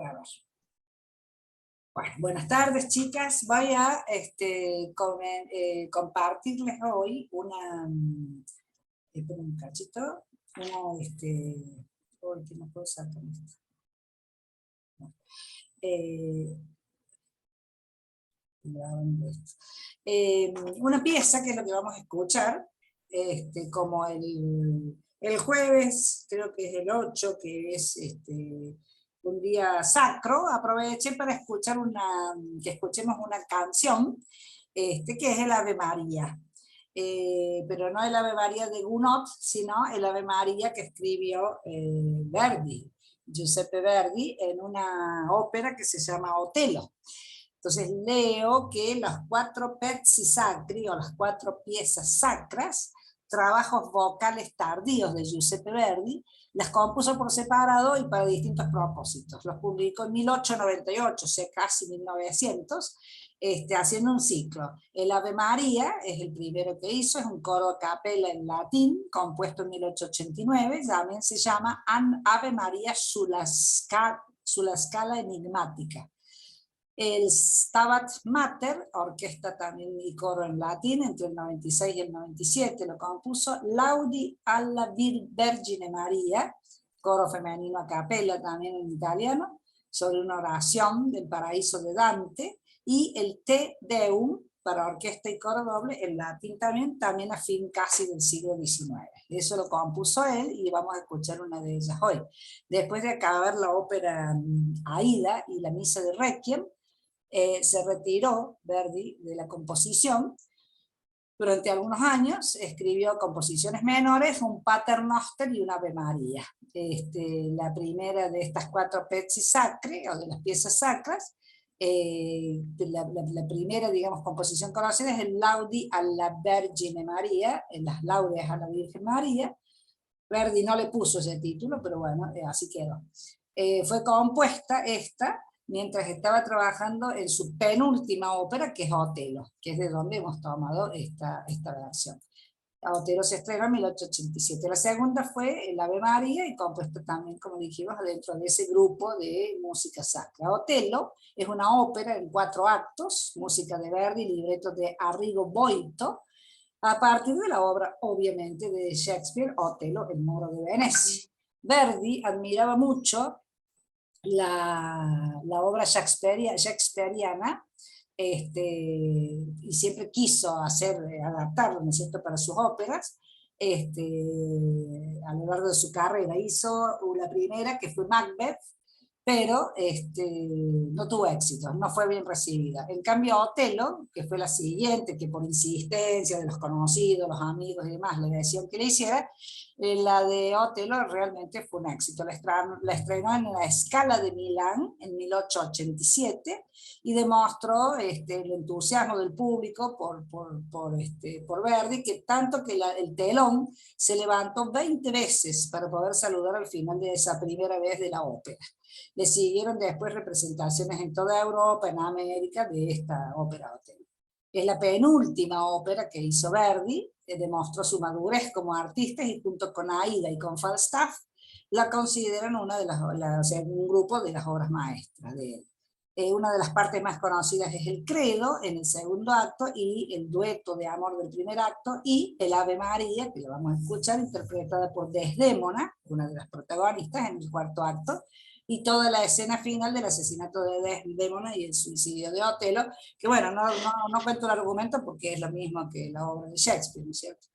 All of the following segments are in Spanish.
A ver. Bueno, buenas tardes, chicas. Voy a compartirles hoy una... esperen un cachito. Hoy que no puedo sacar esto. Una pieza que es lo que vamos a escuchar, como el jueves, creo que es el 8, que es un día sacro, aproveché para que escuchemos una canción, que es el Ave María. Pero no el Ave María de Gounod, sino el Ave María que escribió Verdi, Giuseppe Verdi, en una ópera que se llama Otello. Entonces leo que los 4 pezzi sacri, o las 4 piezas sacras, trabajos vocales tardíos de Giuseppe Verdi, las compuso por separado y para distintos propósitos. Los publicó en 1898, o sea, casi 1900, haciendo un ciclo. El Ave María es el primero que hizo, es un coro a capella en latín, compuesto en 1889, también se llama Ave María sulla Scala Enigmática. El Stabat Mater, orquesta también y coro en latín, entre el 96 y el 97 lo compuso. Laudi alla Vergine Maria, coro femenino a capella también en italiano, sobre una oración del paraíso de Dante, y el Te Deum, para orquesta y coro doble, en latín también a fin casi del siglo XIX. Eso lo compuso él y vamos a escuchar una de ellas hoy. Después de acabar la ópera Aida y la misa de Requiem, se retiró Verdi de la composición. Durante algunos años escribió composiciones menores, un Paternoster y una Ave María. La primera de estas 4 pezzi sacri, o de las piezas sacras, la primera, digamos, composición conocida es el Laudi alla Vergine Maria, en las laudes a la Virgen María. Verdi no le puso ese título, pero bueno, así quedó. Fue compuesta esta mientras estaba trabajando en su penúltima ópera, que es Otello, que es de donde hemos tomado esta versión. Otello se estrenó en 1887. La segunda fue el Ave María, y compuesta también, como dijimos, dentro de ese grupo de música sacra. Otello es una ópera en 4 actos, música de Verdi, libreto de Arrigo Boito, a partir de la obra, obviamente, de Shakespeare, Otello, el Moro de Venecia. Verdi admiraba mucho la obra shakespeariana, y siempre quiso adaptarlo, ¿no es cierto?, para sus óperas. A lo largo de su carrera hizo la primera, que fue Macbeth, pero no tuvo éxito, no fue bien recibida. En cambio, Otello, que fue la siguiente, que por insistencia de los conocidos, los amigos y demás, le decían que le hiciera, la de Otello realmente fue un éxito. La estrenó en la Scala de Milán en 1887 y demostró el entusiasmo del público por Verdi, que tanto que el telón se levantó 20 veces para poder saludar al final de esa primera vez de la ópera. Le siguieron después representaciones en toda Europa, en América, de esta ópera Otello. Es la penúltima ópera que hizo Verdi, demostró su madurez como artista, y junto con Aida y con Falstaff la consideran un grupo de las obras maestras de él. Una de las partes más conocidas es el Credo en el segundo acto, y el dueto de amor del primer acto, y el Ave María, que lo vamos a escuchar, interpretada por Desdémona, una de las protagonistas, en el cuarto acto, y toda la escena final del asesinato de Desdémona y el suicidio de Otello, que bueno, no cuento el argumento porque es lo mismo que la obra de Shakespeare, ¿no es cierto?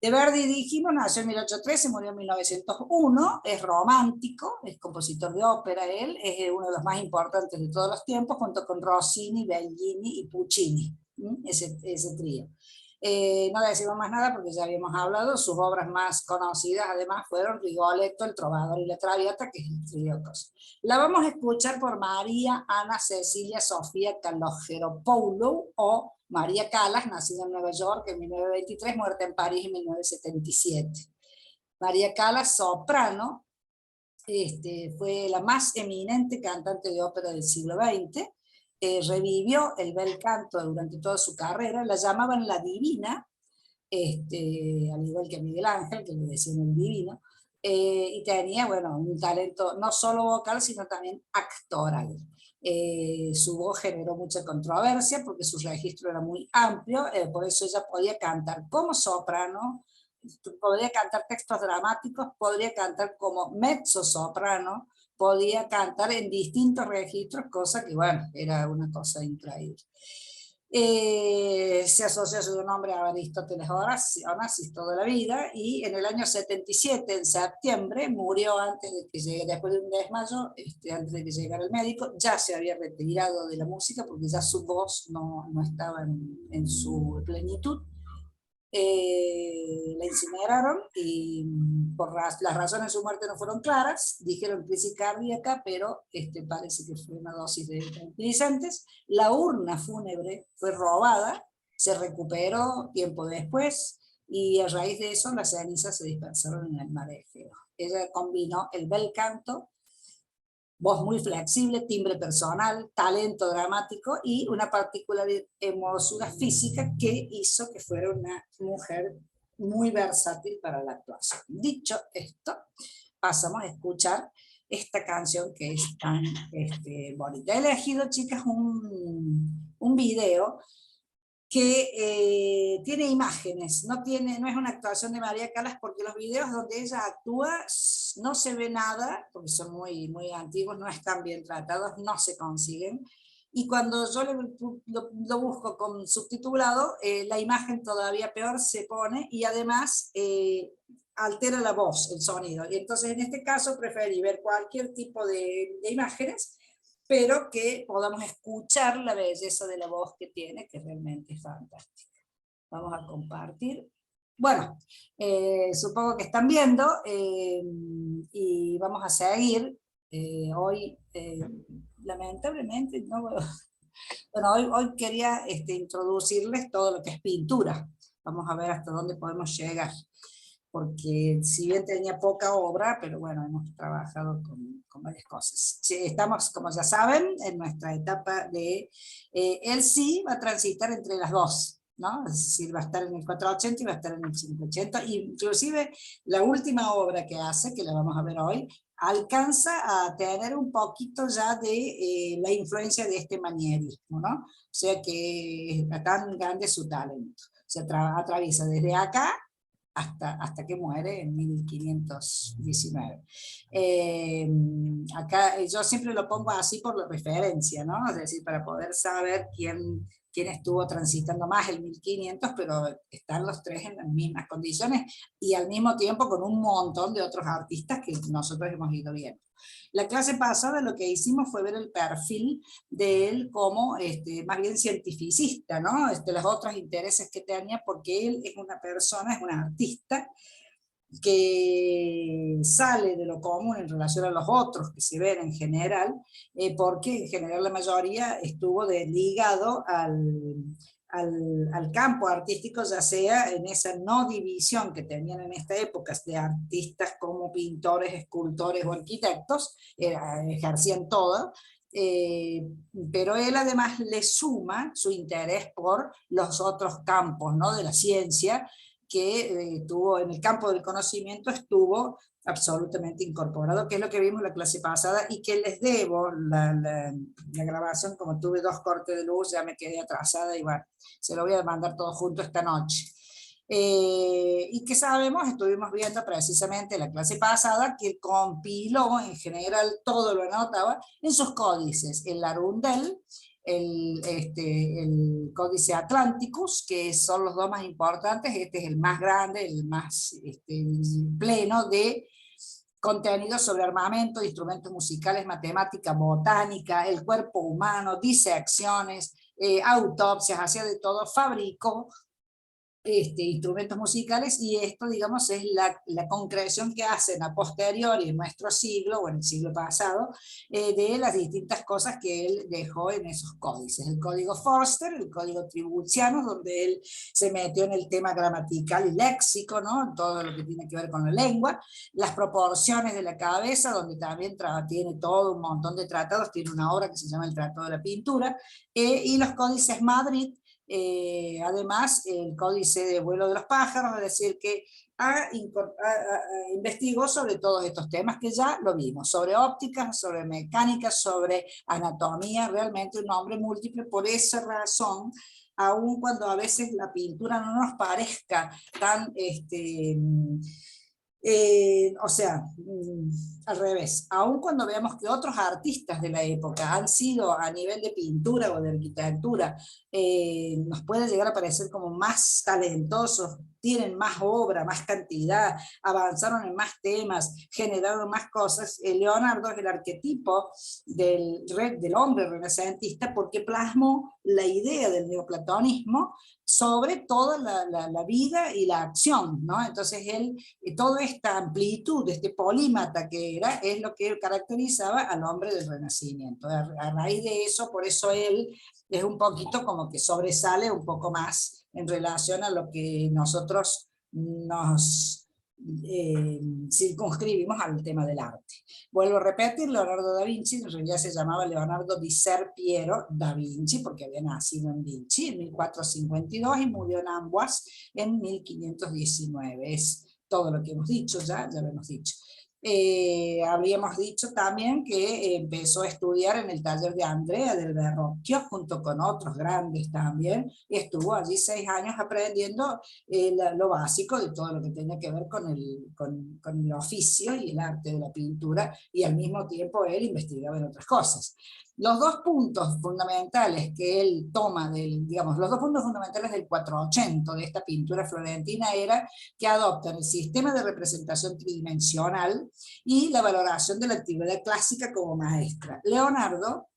De Verdi dijimos, nació en 1813, murió en 1901, es romántico, es compositor de ópera él, es uno de los más importantes de todos los tiempos, junto con Rossini, Bellini y Puccini, ese trío. No decimos más nada porque ya habíamos hablado. Sus obras más conocidas además fueron Rigoletto, El Trovador y la Traviata, que es el trío. La vamos a escuchar por María Ana Cecilia Sofía Kalogeropoulou, o María Callas, nacida en Nueva York en 1923, muerta en París en 1977. María Callas, soprano, fue la más eminente cantante de ópera del siglo XX. Revivió el bel canto durante toda su carrera, la llamaban la Divina, al igual que a Miguel Ángel, que le decían el Divino, y tenía, bueno, un talento no solo vocal, sino también actoral. Su voz generó mucha controversia porque su registro era muy amplio, por eso ella podía cantar como soprano, podría cantar textos dramáticos, podría cantar como mezzo soprano, podía cantar en distintos registros, cosa que, bueno, era una cosa increíble. Se asocia su nombre a Aristóteles Onassis toda la vida, y en el año 77, en septiembre, murió antes de que llegue, después de un desmayo, antes de que llegara el médico. Ya se había retirado de la música porque ya su voz no estaba en su plenitud. La incineraron y por las razones de su muerte no fueron claras, dijeron crisis cardíaca, pero parece que fue una dosis de tranquilizantes. La urna fúnebre fue robada, se recuperó tiempo después, y a raíz de eso las cenizas se dispersaron en el mar Egeo. Ella combinó el bel canto, voz muy flexible, timbre personal, talento dramático y una particular hermosura física que hizo que fuera una mujer muy versátil para la actuación. Dicho esto, pasamos a escuchar esta canción que es tan bonita. He elegido, chicas, un video que tiene imágenes, no es una actuación de María Callas, porque los videos donde ella actúa no se ve nada, porque son muy antiguos, no están bien tratados, no se consiguen, y cuando yo lo busco con subtitulado, la imagen todavía peor se pone, y además altera la voz, el sonido, y entonces en este caso preferí ver cualquier tipo de imágenes, pero que podamos escuchar la belleza de la voz que tiene, que realmente es fantástica. Vamos a compartir. Bueno, supongo que están viendo, y vamos a seguir. Hoy, lamentablemente, no, bueno, hoy quería introducirles todo lo que es pintura. Vamos a ver hasta dónde podemos llegar, porque si bien tenía poca obra, pero bueno, hemos trabajado con varias cosas. Sí, estamos, como ya saben, en nuestra etapa de, él sí va a transitar entre las dos, ¿no? Es decir, va a estar en el 480 y va a estar en el 580, inclusive la última obra que hace, que la vamos a ver hoy, alcanza a tener un poquito ya de la influencia de este manierismo, ¿no? O sea que tan grande su talento. Se atraviesa desde acá hasta que muere en 1519. Acá yo siempre lo pongo así por la referencia, ¿no? Es decir, para poder saber quién estuvo transitando más el 1500, pero están los tres en las mismas condiciones y al mismo tiempo con un montón de otros artistas que nosotros hemos ido viendo. La clase pasada lo que hicimos fue ver el perfil de él como más bien cientificista, ¿no? Los otros intereses que tenía, porque él es una persona, es un artista que sale de lo común en relación a los otros que se ven en general, porque en general la mayoría estuvo ligado al campo artístico, ya sea en esa no división que tenían en esta época de artistas como pintores, escultores o arquitectos, ejercían todo, pero él además le suma su interés por los otros campos, ¿no? De la ciencia, que tuvo en el campo del conocimiento, estuvo absolutamente incorporado, que es lo que vimos la clase pasada, y que les debo la grabación, como tuve 2 cortes de luz, ya me quedé atrasada, y bueno, se lo voy a mandar todo junto esta noche. Y que sabemos, estuvimos viendo precisamente la clase pasada, que compiló en general todo lo anotaba en sus códices, el Arundel, el Códice Atlanticus, que son los dos más importantes. Este es el más grande, el más pleno de contenidos sobre armamento, instrumentos musicales, matemática, botánica, el cuerpo humano, disecciones, autopsias, hacía de todo, fabricó instrumentos musicales, y esto, digamos, es la concreción que hacen a posteriori en nuestro siglo, o en el siglo pasado, de las distintas cosas que él dejó en esos códices. El código Forster, el código Tributiano, donde él se metió en el tema gramatical y léxico, ¿no? Todo lo que tiene que ver con la lengua, las proporciones de la cabeza, donde también tiene todo un montón de tratados, tiene una obra que se llama El Tratado de la Pintura, y los códices Madrid, Además, el códice de vuelo de los pájaros, es decir, que investigó sobre todos estos temas que ya lo vimos, sobre óptica, sobre mecánica, sobre anatomía, realmente un hombre múltiple. Por esa razón, aun cuando a veces la pintura no nos parezca tan o sea, al revés, aun cuando veamos que otros artistas de la época han sido a nivel de pintura o de arquitectura, nos puede llegar a parecer como más talentosos, tienen más obra, más cantidad, avanzaron en más temas, generaron más cosas. Leonardo es el arquetipo del hombre renacentista porque plasmó la idea del neoplatonismo sobre toda la vida y la acción, ¿no? Entonces él, toda esta amplitud, este polímata que era, es lo que caracterizaba al hombre del Renacimiento. A raíz de eso, por eso él es un poquito como que sobresale un poco más en relación a lo que nosotros nos circunscribimos al tema del arte. Vuelvo a repetir, Leonardo da Vinci en realidad se llamaba Leonardo di Ser Piero da Vinci, porque había nacido en Vinci en 1452 y murió en Amboise en 1519. Es todo lo que hemos dicho, ya lo hemos dicho. Habríamos dicho también que empezó a estudiar en el taller de Andrea del Verrocchio junto con otros grandes también, y estuvo allí 6 años aprendiendo lo básico de todo lo que tenía que ver con el oficio y el arte de la pintura, y al mismo tiempo él investigaba en otras cosas. Los dos puntos fundamentales que él toma digamos, los dos puntos fundamentales del 480 de esta pintura florentina era que adoptan el sistema de representación tridimensional y la valoración de la actividad clásica como maestra. Leonardo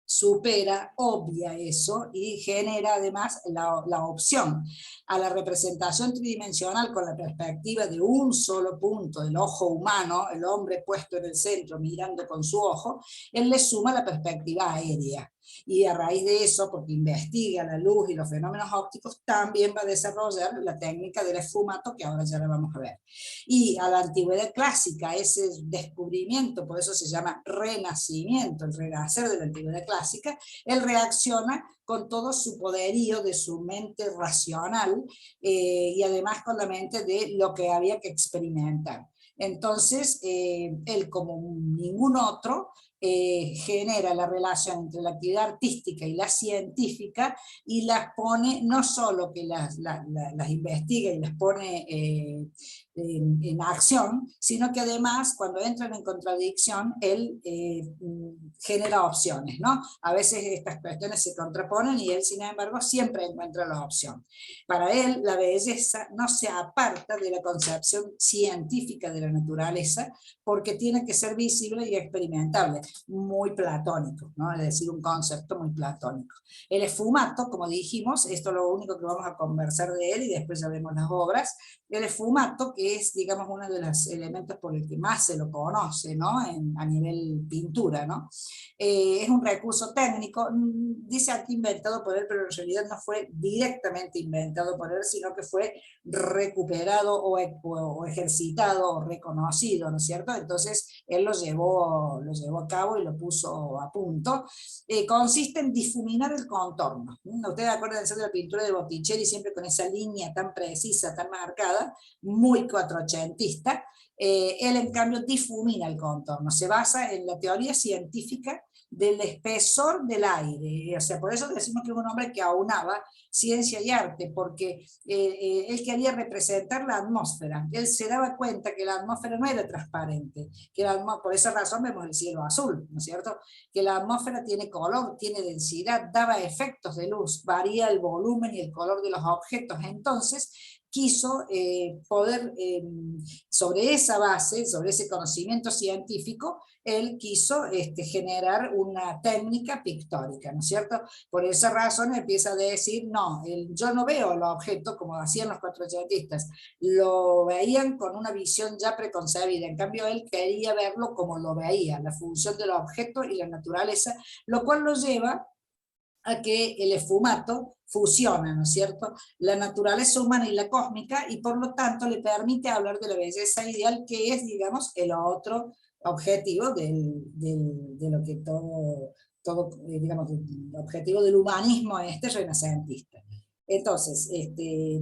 supera, obvia eso y genera además la opción a la representación tridimensional con la perspectiva de un solo punto, el ojo humano, el hombre puesto en el centro mirando con su ojo. Él le suma la perspectiva aérea. Y a raíz de eso, porque investiga la luz y los fenómenos ópticos, también va a desarrollar la técnica del esfumato, que ahora ya la vamos a ver. Y a la antigüedad clásica, ese descubrimiento, por eso se llama renacimiento, el renacer de la antigüedad clásica, él reacciona con todo su poderío de su mente racional y además con la mente de lo que había que experimentar. Entonces, él como ningún otro, genera la relación entre la actividad artística y la científica y las pone, no solo que las investiga y las pone en acción, sino que además cuando entran en contradicción, él genera opciones, ¿no? A veces estas cuestiones se contraponen y él, sin embargo, siempre encuentra la opción. Para él, la belleza no se aparta de la concepción científica de la naturaleza porque tiene que ser visible y experimentable, muy platónico, ¿no? Es decir, un concepto muy platónico. El esfumato, como dijimos, esto es lo único que vamos a conversar de él y después ya vemos las obras. El esfumato, que es, digamos, uno de los elementos por el que más se lo conoce, ¿no? A nivel pintura, ¿no? Es un recurso técnico, dice aquí inventado por él, pero en realidad no fue directamente inventado por él, sino que fue recuperado o ejercitado o reconocido, ¿no es cierto? Entonces él lo llevó a cabo y lo puso a punto. Consiste en difuminar el contorno. Ustedes acuérdense de la pintura de Botticelli, siempre con esa línea tan precisa, tan marcada, muy cuatrocentista. Él en cambio difumina el contorno, se basa en la teoría científica del espesor del aire, o sea, por eso decimos que es un hombre que aunaba ciencia y arte, porque él quería representar la atmósfera, él se daba cuenta que la atmósfera no era transparente, que por esa razón vemos el cielo azul, ¿no es cierto? Que la atmósfera tiene color, tiene densidad, daba efectos de luz, varía el volumen y el color de los objetos, entonces quiso poder, sobre esa base, sobre ese conocimiento científico, él quiso generar una técnica pictórica, ¿no es cierto? Por esa razón empieza a decir, no, yo no veo el objeto como hacían los cuatrocentistas, lo veían con una visión ya preconcebida, en cambio él quería verlo como lo veía, la función del objeto y la naturaleza, lo cual lo lleva a que el esfumato fusiona, ¿no es cierto?, la naturaleza humana y la cósmica, y por lo tanto le permite hablar de la belleza ideal, que es, digamos, el otro objetivo de lo que digamos, objetivo del humanismo renacentista. Entonces,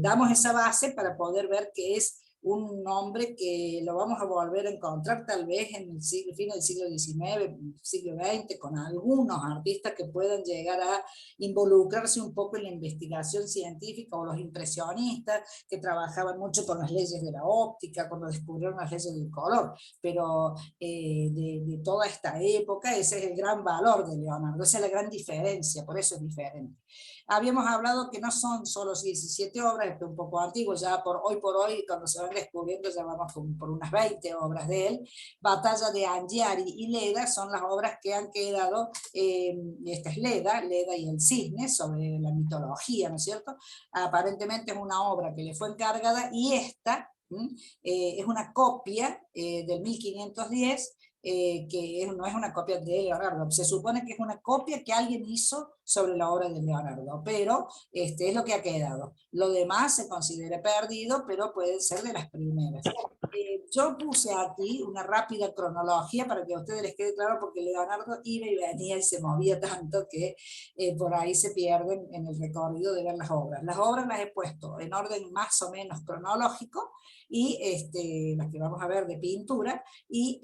damos esa base para poder ver que es un nombre que lo vamos a volver a encontrar tal vez en el fin del siglo XIX, siglo XX, con algunos artistas que puedan llegar a involucrarse un poco en la investigación científica, o los impresionistas que trabajaban mucho con las leyes de la óptica, cuando descubrieron las leyes del color, pero de toda esta época ese es el gran valor de Leonardo, esa es la gran diferencia, por eso es diferente. Habíamos hablado que no son solo 17 obras, esto es un poco antiguo, ya por hoy, cuando se van descubriendo, ya vamos por unas 20 obras de él. Batalla de Anghiari y Leda son las obras que han quedado, esta es Leda y el cisne, sobre la mitología, ¿no es cierto? Aparentemente es una obra que le fue encargada, y esta es una copia del 1510, que no es una copia de Leonardo, se supone que es una copia que alguien hizo sobre la obra de Leonardo, pero es lo que ha quedado. Lo demás se considera perdido, pero puede ser de las primeras. Yo puse aquí una rápida cronología para que a ustedes les quede claro, porque Leonardo iba y venía y se movía tanto que por ahí se pierden en el recorrido de ver las obras. Las obras las he puesto en orden más o menos cronológico, y las que vamos a ver de pintura, y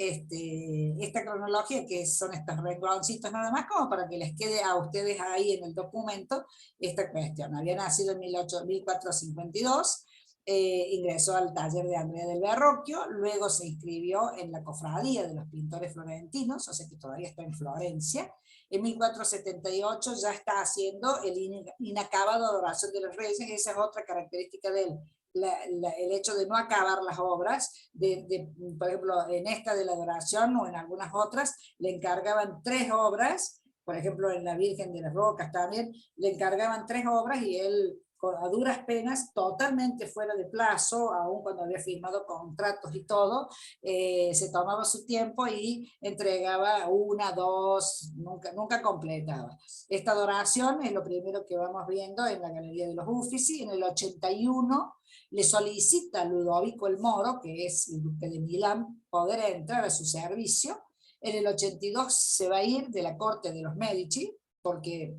esta cronología, que son estos rengloncitos nada más, como para que les quede a ustedes ahí en el documento esta cuestión. Había nacido en 1452, ingresó al taller de Andrea del Verrocchio, luego se inscribió en la cofradía de los pintores florentinos, o sea que todavía está en Florencia. En 1478 ya está haciendo el inacabado Adoración de los Reyes, esa es otra característica de él. El hecho de no acabar las obras, por ejemplo, en esta de la Adoración o en algunas otras, le encargaban 3 obras, por ejemplo, en la Virgen de las Rocas también, le encargaban 3 obras y él, a duras penas, totalmente fuera de plazo, aun cuando había firmado contratos y todo, se tomaba su tiempo y entregaba 1, 2, nunca completaba. Esta Adoración es lo primero que vamos viendo en la Galería de los Uffizi. En el 81 le solicita a Ludovico el Moro, que es el duque de Milán, poder entrar a su servicio. En el 82 se va a ir de la corte de los Medici, porque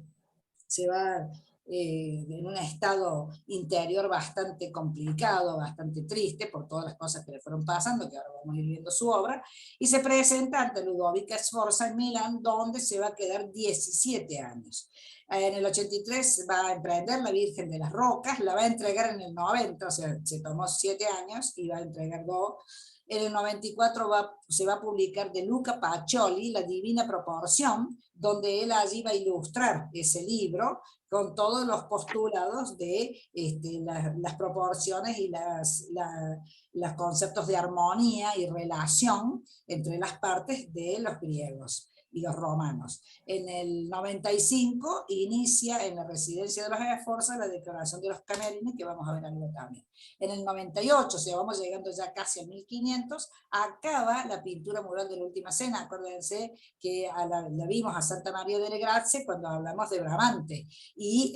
se va en un estado interior bastante complicado, bastante triste, por todas las cosas que le fueron pasando, que ahora vamos a ir viendo su obra, y se presenta ante Ludovica Sforza en Milán, donde se va a quedar 17 años. En el 83 va a emprender la Virgen de las Rocas, la va a entregar en el 90, o sea, se tomó 7 años y va a entregar 2. En el 94 se va a publicar de Luca Pacioli, La Divina Proporción, donde él allí va a ilustrar ese libro con todos los postulados de las proporciones y los conceptos de armonía y relación entre las partes de los griegos y los romanos. En el 95 inicia en la residencia de los Sforza la declaración de los Camerini, que vamos a ver algo también. En el 98, o sea, vamos llegando ya casi a 1500, acaba la pintura mural de la Última Cena. Acuérdense que la vimos a Santa María delle Grazie cuando hablamos de Bramante, y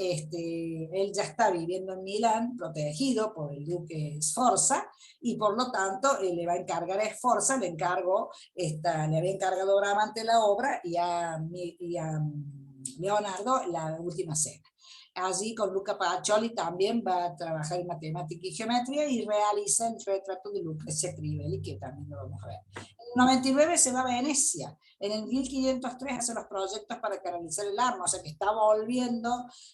él ya está viviendo en Milán, protegido por el duque Sforza, y por lo tanto le va a encargar a Sforza, le había encargado Bramante la obra, y a Leonardo la Última Cena. Allí con Luca Pacioli también va a trabajar en matemática y geometría, y realiza el retrato de Lucrezia Crivelli, que también lo vamos a ver. En el 99 se va a Venecia. En el 1503 hace los proyectos para canalizar el Arno, o sea que está volviendo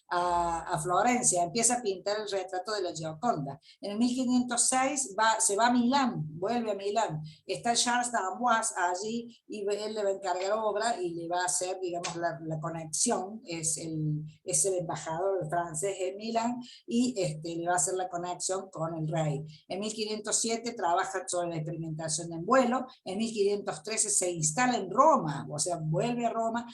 a Florencia, empieza a pintar el retrato de la Gioconda. En el 1506 se va a Milán, vuelve a Milán. Está Charles d'Amboise allí, y él le va a encargar obra y le va a hacer, digamos, la conexión, es el embajador francés en Milán, y le va a hacer la conexión con el rey. En 1507 trabaja sobre la experimentación en vuelo. En 1513 se instala en Roma, o sea, vuelve a Roma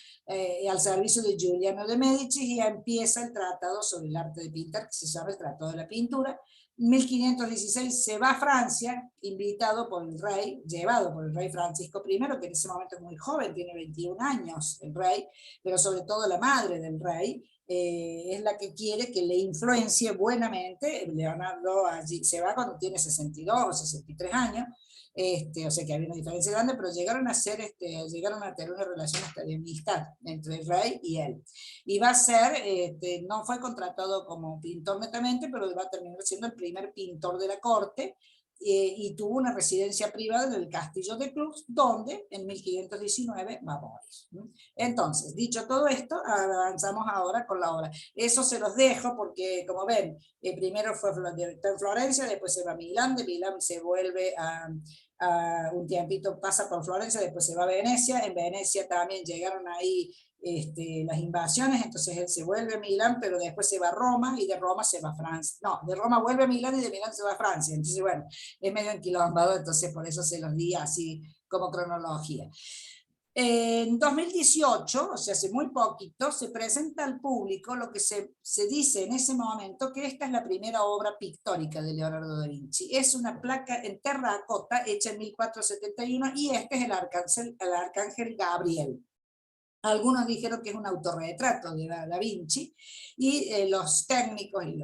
al servicio de Giuliano de Medici, y ya empieza el tratado sobre el arte de pintar, que se llama el Tratado de la Pintura. 1516 se va a Francia, invitado por el rey, llevado por el rey Francisco I, que en ese momento es muy joven, tiene 21 años el rey, pero sobre todo la madre del rey, es la que quiere que le influencie buenamente. Leonardo allí se va cuando tiene 62 o 63 años, o sea que había una diferencia grande, pero llegaron a ser, llegaron a tener una relación hasta de amistad entre el rey y él. Y va a ser, no fue contratado como pintor netamente, pero va a terminar siendo el primer pintor de la corte, y tuvo una residencia privada en el castillo de Clus, donde en 1519 va a morir. Entonces, dicho todo esto, avanzamos ahora con la obra. Eso se los dejo porque, como ven, primero fue en Florencia, después se va a Milán, de Milán se vuelve a un tiempito, pasa por Florencia, después se va a Venecia, en Venecia también llegaron ahí las invasiones, entonces él se vuelve a Milán, pero después se va a Roma, y de Roma se va a Francia. No, de Roma vuelve a Milán y de Milán se va a Francia. Entonces, bueno, es medio enquilombado, entonces por eso se los di así como cronología. En 2018, o sea, hace muy poquito, se presenta al público lo que se dice en ese momento que esta es la primera obra pictórica de Leonardo da Vinci. Es una placa en terracota hecha en 1471 y este es el arcángel Gabriel. Algunos dijeron que es un autorretrato de Da Vinci, y los técnicos y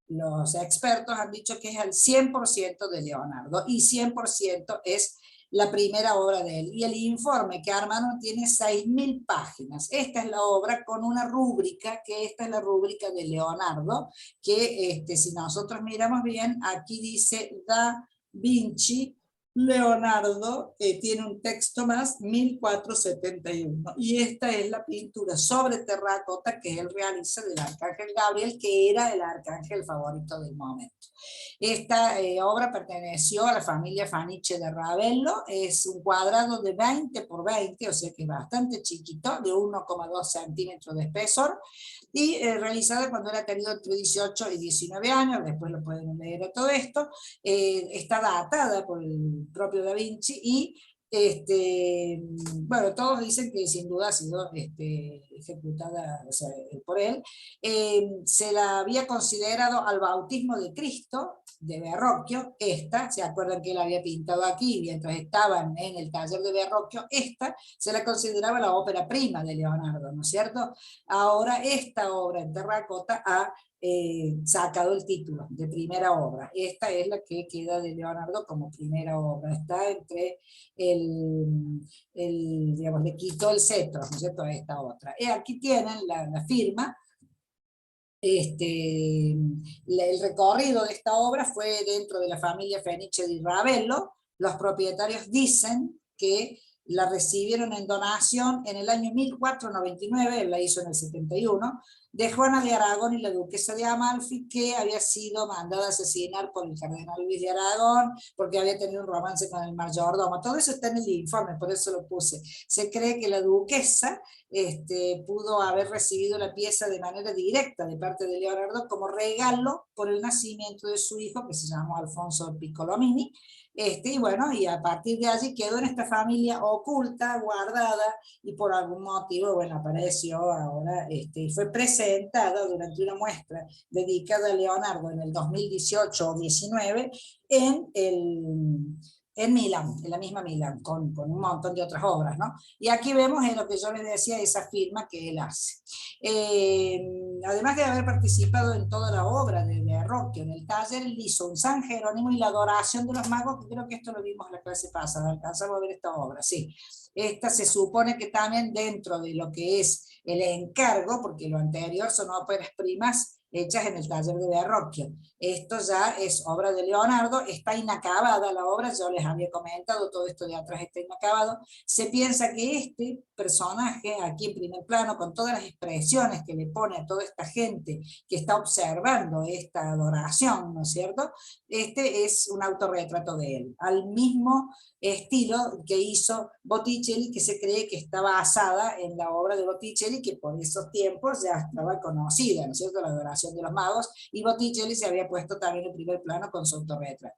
los expertos han dicho que es al 100% de Leonardo, y 100% es la primera obra de él. Y el informe que armaron tiene 6.000 páginas. Esta es la obra con una rúbrica, que esta es la rúbrica de Leonardo, que si nosotros miramos bien, aquí dice Da Vinci Leonardo, tiene un texto más, 1471, y esta es la pintura sobre terracota que él realiza del arcángel Gabriel, que era el arcángel favorito del momento. Esta obra perteneció a la familia Fanice de Ravello, es un cuadrado de 20 por 20, o sea que es bastante chiquito, de 1,2 centímetros de espesor, y realizada cuando era tenido entre 18 y 19 años, después lo pueden leer todo esto. Está datada por el propio Da Vinci, y bueno, todos dicen que sin duda ha sido ejecutada, o sea, por él. Se la había considerado al bautismo de Cristo, de Verrocchio. ¿Se acuerdan que él había pintado aquí mientras estaban en el taller de Verrocchio? Esta se la consideraba la ópera prima de Leonardo, ¿no es cierto? Ahora esta obra en terracota ha sacado el título de primera obra. Esta es la que queda de Leonardo como primera obra. Está entre digamos, le quitó el cetro, ¿no es cierto?, a esta otra. Aquí tienen la firma. El recorrido de esta obra fue dentro de la familia Fenice di Ravello. Los propietarios dicen que la recibieron en donación en el año 1499, él la hizo en el 71, de Juana de Aragón y la duquesa de Amalfi, que había sido mandada a asesinar por el cardenal Luis de Aragón, porque había tenido un romance con el mayordomo. Todo eso está en el informe, por eso lo puse. Se cree que la duquesa pudo haber recibido la pieza de manera directa de parte de Leonardo como regalo por el nacimiento de su hijo, que se llamó Alfonso Piccolomini, y bueno, y a partir de allí quedó en esta familia oculta, guardada, y por algún motivo, bueno, apareció ahora, y fue presentada durante una muestra dedicada a Leonardo en el 2018 o 19 en Milán, en la misma Milán, con un montón de otras obras, ¿no? Y aquí vemos en lo que yo les decía, esa firma que él hace. Además de haber participado en toda la obra de Verrocchio, en el taller, él hizo un San Jerónimo y la adoración de los magos, que creo que esto lo vimos en la clase pasada, alcanzamos a ver esta obra, sí. Esta se supone que también dentro de lo que es el encargo, porque lo anterior son óperas primas hechas en el taller de Verrocchio. Esto ya es obra de Leonardo, está inacabada la obra, yo les había comentado, todo esto de atrás está inacabado. Se piensa que este personaje, aquí en primer plano, con todas las expresiones que le pone a toda esta gente que está observando esta adoración, ¿no es cierto? Es un autorretrato de él, al mismo estilo que hizo Botticelli, que se cree que está basada en la obra de Botticelli, que por esos tiempos ya estaba conocida, ¿no es cierto?, la adoración adoración de los magos, y Botticelli se había puesto también en primer plano con su autorretrato.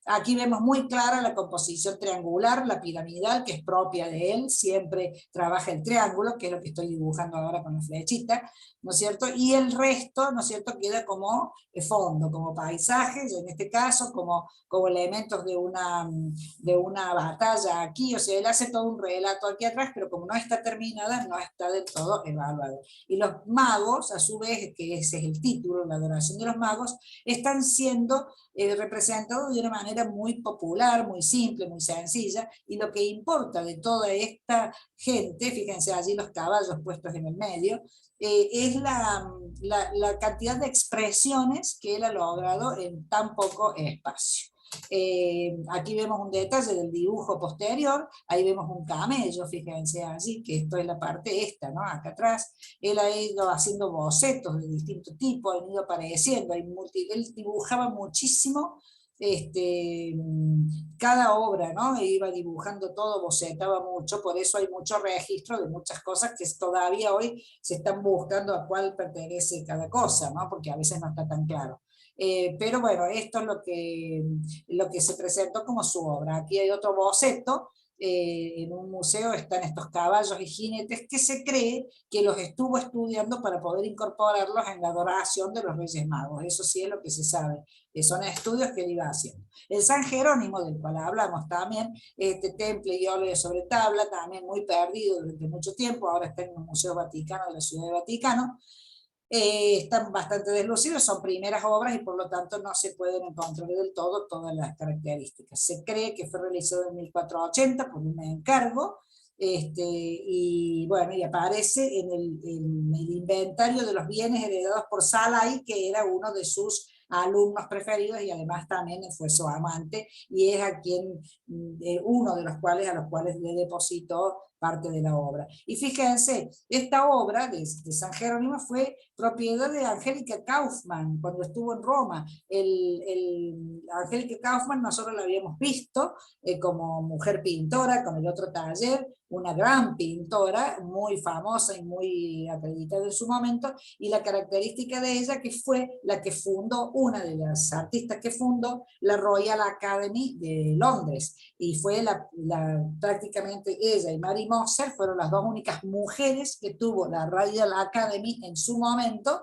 Aquí vemos muy clara la composición triangular, la piramidal, que es propia de él, siempre trabaja el triángulo, que es lo que estoy dibujando ahora con la flechita, ¿no es cierto? Y el resto, ¿no es cierto?, queda como fondo, como paisajes, en este caso, como elementos de una batalla aquí, o sea, él hace todo un relato aquí atrás, pero como no está terminada, no está del todo evaluado. Y los magos, a su vez, que ese es el título, la adoración de los magos, están siendo representados de una manera muy popular, muy simple, muy sencilla, y lo que importa de toda esta gente, fíjense allí los caballos puestos en el medio, es la cantidad de expresiones que él ha logrado en tan poco espacio. Aquí vemos un detalle del dibujo posterior, ahí vemos un camello, fíjense allí, que esto es la parte esta, ¿no? Acá atrás, él ha ido haciendo bocetos de distinto tipo, han ido apareciendo, él dibujaba muchísimo, cada obra, ¿no? E iba dibujando todo, bocetaba mucho, por eso hay mucho registro de muchas cosas que todavía hoy se están buscando a cuál pertenece cada cosa, ¿no? Porque a veces no está tan claro. Pero bueno, esto es lo que se presentó como su obra. Aquí hay otro boceto, en un museo están estos caballos y jinetes que se cree que los estuvo estudiando para poder incorporarlos en la adoración de los Reyes Magos. Eso sí es lo que se sabe, que son estudios que él iba haciendo. El San Jerónimo, del cual hablamos también, este temple y óleo sobre tabla, también muy perdido durante mucho tiempo, ahora está en el Museo Vaticano de la Ciudad de Vaticano. Están bastante deslucidos, son primeras obras y por lo tanto no se pueden encontrar del todo todas las características. Se cree que fue realizado en 1480 por un encargo, y bueno, y aparece en el inventario de los bienes heredados por Salai, que era uno de sus alumnos preferidos y además también fue su amante, y es a quien, uno de los cuales, a los cuales le depositó parte de la obra. Y fíjense, esta obra de San Jerónimo fue propiedad de Angélica Kaufmann cuando estuvo en Roma. Angélica Kaufmann nosotros la habíamos visto como mujer pintora con el otro taller, una gran pintora, muy famosa y muy acreditada en su momento, y la característica de ella que fue la que fundó, una de las artistas que fundó la Royal Academy de Londres, y fue prácticamente ella y Mary Moser fueron las dos únicas mujeres que tuvo la Royal Academy en su momento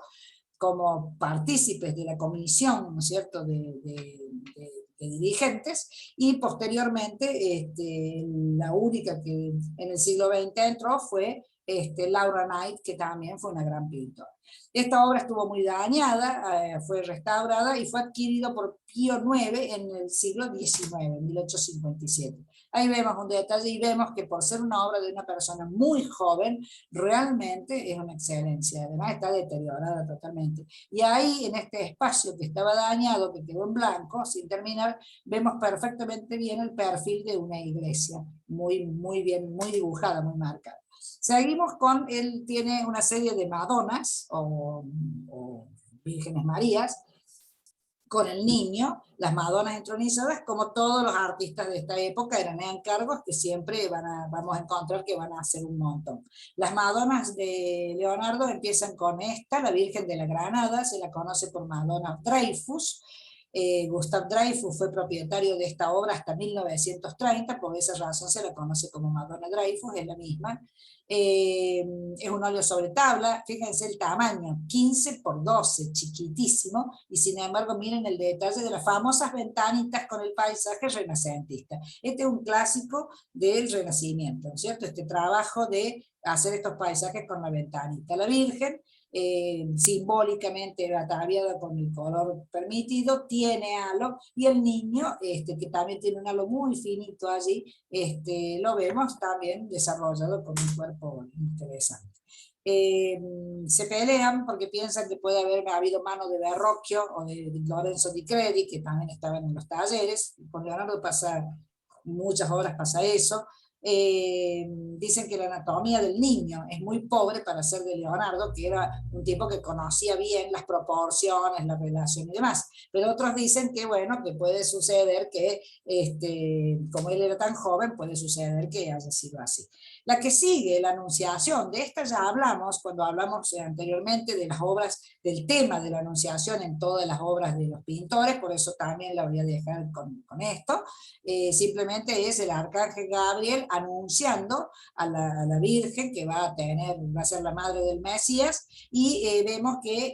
como partícipes de la comisión, ¿no es cierto?, de dirigentes, y posteriormente la única que en el siglo XX entró fue Laura Knight, que también fue una gran pintora. Esta obra estuvo muy dañada, fue restaurada y fue adquirido por Pío IX en el siglo XIX, en 1857. Ahí vemos un detalle y vemos que por ser una obra de una persona muy joven, realmente es una excelencia, además está deteriorada totalmente. Y ahí, en este espacio que estaba dañado, que quedó en blanco, sin terminar, vemos perfectamente bien el perfil de una iglesia, muy, muy bien, muy dibujada, muy marcada. Seguimos con, él tiene una serie de Madonas, o Vírgenes Marías, con el niño, las Madonas entronizadas, como todos los artistas de esta época eran encargos que siempre vamos a encontrar que van a hacer un montón. Las Madonas de Leonardo empiezan con esta, la Virgen de la Granada, se la conoce por Madonna Dreyfus. Gustave Dreyfus fue propietario de esta obra hasta 1930, por esa razón se la conoce como Madonna Dreyfus, es la misma. Es un óleo sobre tabla, fíjense el tamaño, 15 por 12, chiquitísimo, y sin embargo miren el detalle de las famosas ventanitas con el paisaje renacentista. Este es un clásico del Renacimiento, ¿no es cierto? Este trabajo de hacer estos paisajes con la ventanita. La Virgen, simbólicamente ataviada con el color permitido, tiene halo, y el niño, que también tiene un halo muy finito allí, lo vemos también desarrollado con un cuerpo interesante. Se pelean porque piensan que puede haber habido mano de Verrocchio o de Lorenzo Di Credi, que también estaban en los talleres. Con Leonardo pasa, muchas obras pasa eso. dicen que la anatomía del niño es muy pobre para ser de Leonardo, que era un tipo que conocía bien las proporciones, la relación y demás. Pero otros dicen que, bueno, que puede suceder que, como él era tan joven, puede suceder que haya sido así. La que sigue, la Anunciación, de esta ya hablamos cuando hablamos anteriormente de las obras, del tema de la Anunciación en todas las obras de los pintores, por eso también la voy a dejar con esto. Simplemente es el arcángel Gabriel anunciando a la Virgen que va a ser la madre del Mesías, y vemos que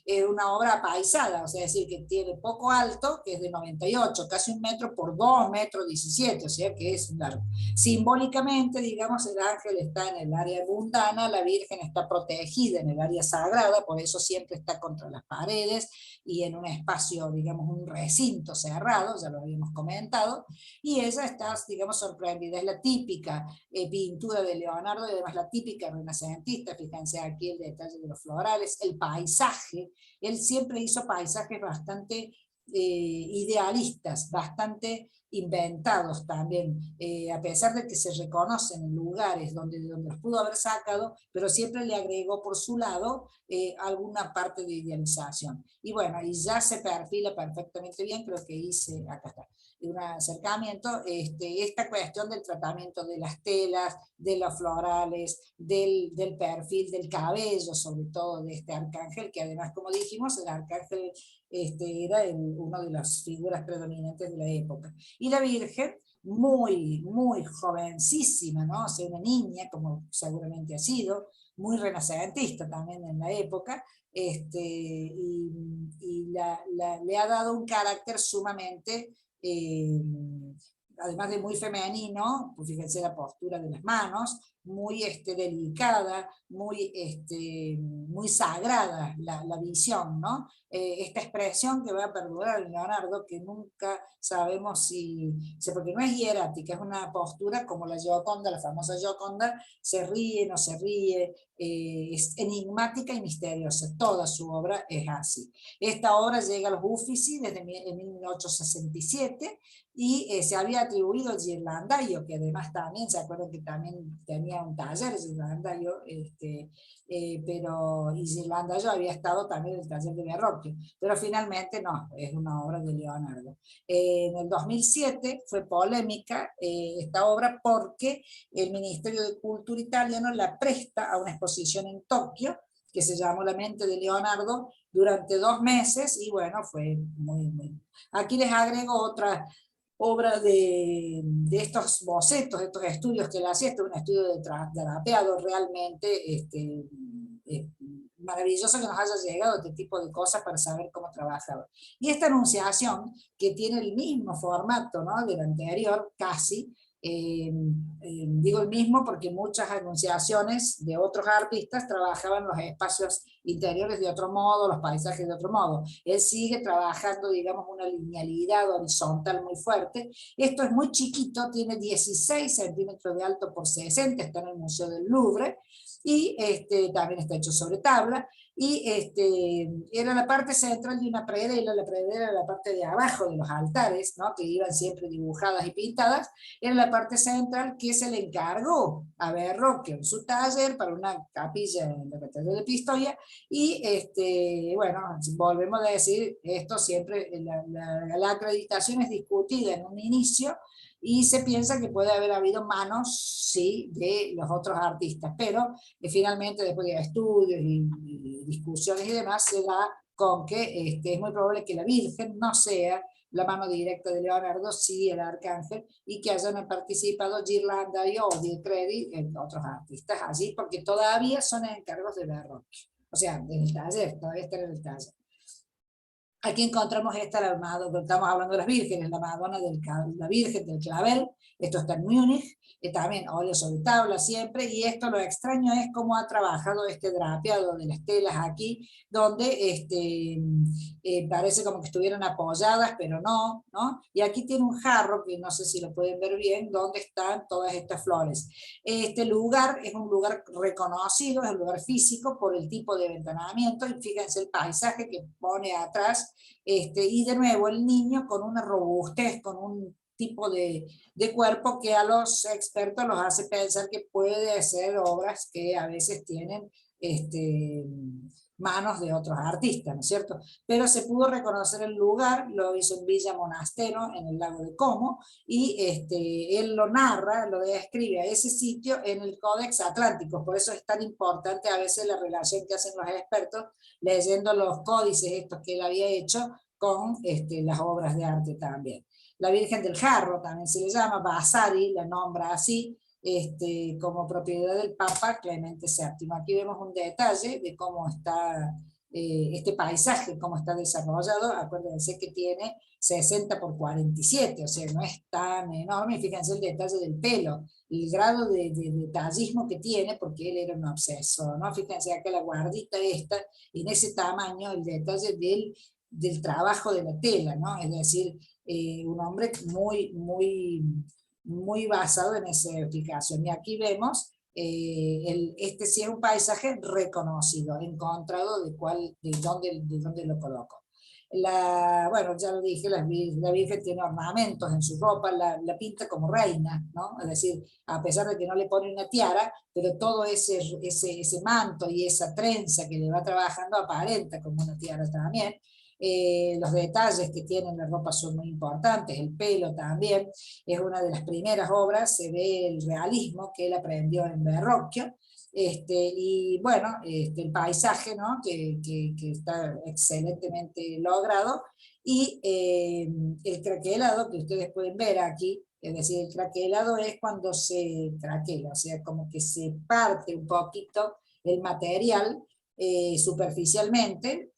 es una obra apaisada, o sea, es decir, que tiene poco alto, que es de 98, casi 1 metro por 2 metros 17, o sea que es largo. Simbólicamente, digamos, el ángel está en el área mundana, la Virgen está protegida en el área sagrada, por eso siempre está contra las paredes y en un espacio, digamos, un recinto cerrado, ya lo habíamos comentado, y ella está, digamos, sorprendida. Es la típica pintura de Leonardo y además la típica renacentista. Fíjense aquí el detalle de los florales, el paisaje. Él siempre hizo paisajes bastante idealistas, bastante inventados también, a pesar de que se reconocen lugares donde los pudo haber sacado, pero siempre le agregó por su lado alguna parte de idealización. Y bueno, y ya se perfila perfectamente bien, creo que hice, acá está, un acercamiento, esta cuestión del tratamiento de las telas, de los florales, del perfil del cabello, sobre todo de este arcángel, que además, como dijimos, el arcángel era una de las figuras predominantes de la época. Y la Virgen, muy, muy jovencísima, ¿no? O sea, una niña, como seguramente ha sido, muy renacentista también en la época, le ha dado un carácter sumamente, además de muy femenino, pues fíjense la postura de las manos, muy delicada, muy sagrada la visión, ¿no? Esta expresión que va a perdurar en Leonardo, que nunca sabemos porque no es hierática, es una postura como la Gioconda, la famosa Gioconda, se ríe, no se ríe, es enigmática y misteriosa, toda su obra es así. Esta obra llega a los Uffizi desde 1867, y se había atribuido a Ghirlandaio, que además también, se acuerdan que también tenía un taller Ghirlandaio, y Ghirlandaio había estado también en el taller de Verrocchio, pero finalmente no, es una obra de Leonardo. En el 2007 fue polémica esta obra porque el Ministerio de Cultura italiano la presta a una exposición en Tokio, que se llamó La mente de Leonardo, durante 2 meses, y bueno, fue muy, muy... Aquí les agrego otra obra de estos bocetos, de estos estudios que él hacía. Este es un estudio de drapeado realmente maravilloso, que nos haya llegado este tipo de cosas para saber cómo trabajaba. Y esta Anunciación, que tiene el mismo formato, ¿no?, del anterior, casi, digo el mismo porque muchas anunciaciones de otros artistas trabajaban los espacios interiores de otro modo, los paisajes de otro modo. Él sigue trabajando, digamos, una linealidad horizontal muy fuerte. Esto es muy chiquito, tiene 16 centímetros de alto por 60, está en el Museo del Louvre, y también está hecho sobre tabla, y era la parte central de una predela. La predela era la parte de abajo de los altares, ¿no?, que iban siempre dibujadas y pintadas. Era la parte central que se le encargó a Verrocchio en su taller para una capilla en la Catedral de Pistoia. Y bueno, volvemos a decir, esto siempre, la acreditación es discutida en un inicio, y se piensa que puede haber habido manos, sí, de los otros artistas, pero finalmente, después de estudios y discusiones y demás, se da con que es muy probable que la Virgen no sea la mano directa de Leonardo, sí el arcángel, y que hayan participado Ghirlandaio o Di Credi, entre otros artistas allí, porque todavía son encargos de Verrocchio, o sea, del taller, todavía están en el taller. Aquí encontramos estamos hablando de las vírgenes, la Madonna la Virgen del Clavel, esto está en Múnich, también óleo sobre tabla siempre, y esto, lo extraño es cómo ha trabajado este drapeado de las telas aquí, donde parece como que estuvieran apoyadas, pero no, ¿no? Y aquí tiene un jarro, que no sé si lo pueden ver bien, donde están todas estas flores. Este lugar es un lugar reconocido, es un lugar físico por el tipo de ventanamiento, y fíjense el paisaje que pone atrás, y de nuevo el niño con una robustez, con un tipo de cuerpo que a los expertos los hace pensar que puede ser obras que a veces tienen manos de otros artistas, ¿no es cierto? Pero se pudo reconocer el lugar, lo hizo en Villa Monastero, en el lago de Como, y él lo narra, lo describe a ese sitio en el Códex Atlántico. Por eso es tan importante a veces la relación que hacen los expertos leyendo los códices estos que él había hecho con las obras de arte también. La Virgen del Jarro también se le llama, Vasari la nombra así, como propiedad del Papa Clemente VII. Aquí vemos un detalle de cómo está este paisaje, cómo está desarrollado. Acuérdense que tiene 60 por 47, o sea, no es tan enorme. Fíjense el detalle del pelo, el grado de detallismo que tiene, porque él era un obseso, ¿no? Fíjense acá la guardita esta, en ese tamaño, el detalle del trabajo de la tela, ¿no? Es decir, un hombre muy basado en esa edificación. Y aquí vemos, este sí es un paisaje reconocido, encontrado de dónde lo coloco. Bueno, ya lo dije, la Virgen tiene ornamentos en su ropa, la pinta como reina, ¿no? Es decir, a pesar de que no le pone una tiara, pero todo ese manto y esa trenza que le va trabajando aparenta como una tiara también. Los detalles que tiene en la ropa son muy importantes, el pelo también, es una de las primeras obras, se ve el realismo que él aprendió en Verrocchio, y bueno, el paisaje, ¿no? que está excelentemente logrado, y el craquelado que ustedes pueden ver aquí, es decir, el craquelado es cuando se craquela, o sea, como que se parte un poquito el material superficialmente.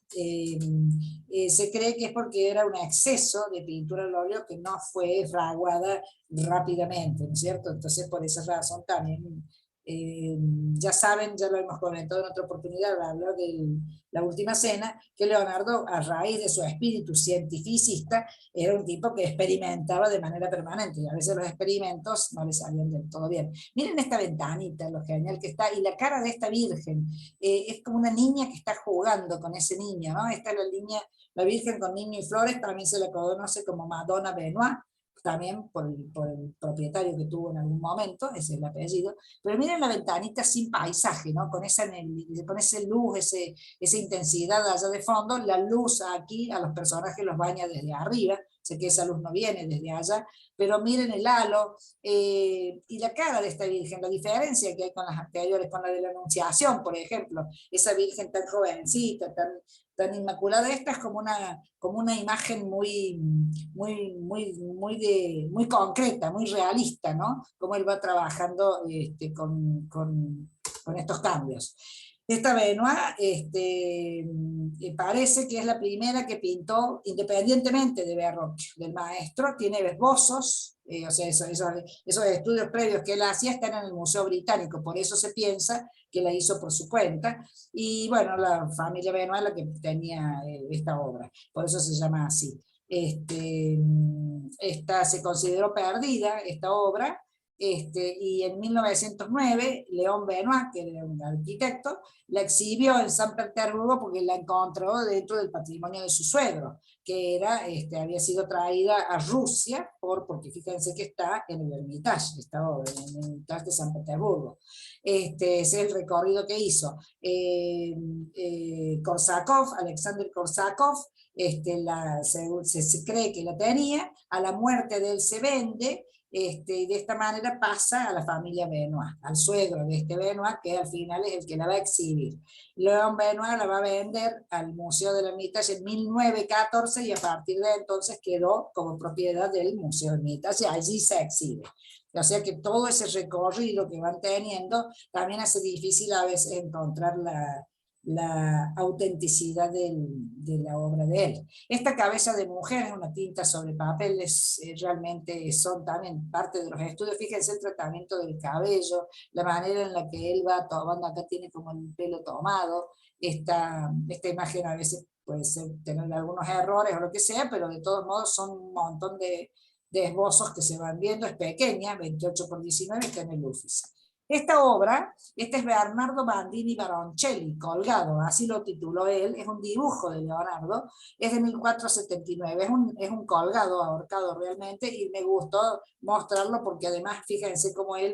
Se cree que es porque era un exceso de pintura al óleo que no fue fraguada rápidamente, ¿no es cierto? Entonces, por esa razón también, ya saben, ya lo hemos comentado en otra oportunidad, al hablar de la última cena, que Leonardo, a raíz de su espíritu cientificista, era un tipo que experimentaba de manera permanente, y a veces los experimentos no le salían del todo bien. Miren esta ventanita, lo genial que está, y la cara de esta virgen, es como una niña que está jugando con ese niño, ¿no? Esta es la niña, la Virgen con Niño y Flores, también se la conoce como Madonna Benoit, también por el propietario que tuvo en algún momento, ese es el apellido, pero miren la ventanita sin paisaje, ¿no? Con esa luz, esa intensidad allá de fondo, la luz aquí a los personajes los baña desde arriba, sé que esa luz no viene desde allá, pero miren el halo y la cara de esta Virgen, la diferencia que hay con las anteriores, con la de la Anunciación, por ejemplo, esa Virgen tan jovencita, tan inmaculada, esta es como una imagen muy concreta, muy realista, ¿no? Cómo él va trabajando con estos cambios. Esta Benoit parece que es la primera que pintó independientemente de Verrocchio, del maestro, tiene esbozos, o sea, esos estudios previos que él hacía están en el Museo Británico, por eso se piensa que la hizo por su cuenta, y bueno, la familia Benoit la que tenía esta obra, por eso se llama así. Esta se consideró perdida, esta obra, y en 1909 León Benoit, que era un arquitecto, la exhibió en San Petersburgo porque la encontró dentro del patrimonio de su suegro, que había sido traída a Rusia, porque fíjense que está en el Hermitage, esta obra, en el Hermitage de San Petersburgo. Ese es el recorrido que hizo. Korsakov, Alexander Korsakov, se cree que la tenía, a la muerte de él se vende, y de esta manera pasa a la familia Benoit, al suegro de este Benoit, que al final es el que la va a exhibir. León Benoit la va a vender al Museo de la Hermitage en 1914 y a partir de entonces quedó como propiedad del Museo de Hermitage y allí se exhibe. O sea que todo ese recorrido que van teniendo también hace difícil a veces encontrar la autenticidad de la obra de él. Esta cabeza de mujer es una tinta sobre papel, realmente son también parte de los estudios. Fíjense el tratamiento del cabello, la manera en la que él va tomando, acá tiene como el pelo tomado, esta imagen a veces puede tener algunos errores o lo que sea, pero de todos modos son un montón de esbozos que se van viendo, es pequeña, 28 por 19, está en el Uffizi. Esta obra, este es Bernardo Bandini Baroncelli, colgado, así lo tituló él, es un dibujo de Leonardo, es de 1479, es un colgado, ahorcado realmente, y me gustó mostrarlo porque además, fíjense cómo él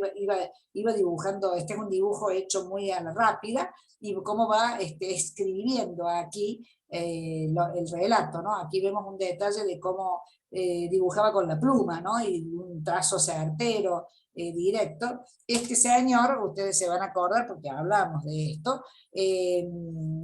iba dibujando, este es un dibujo hecho muy a la rápida, y cómo va escribiendo aquí el relato, ¿no? Aquí vemos un detalle de cómo dibujaba con la pluma, ¿no? Y un trazo certero, directo. Este señor, ustedes se van a acordar porque hablamos de esto,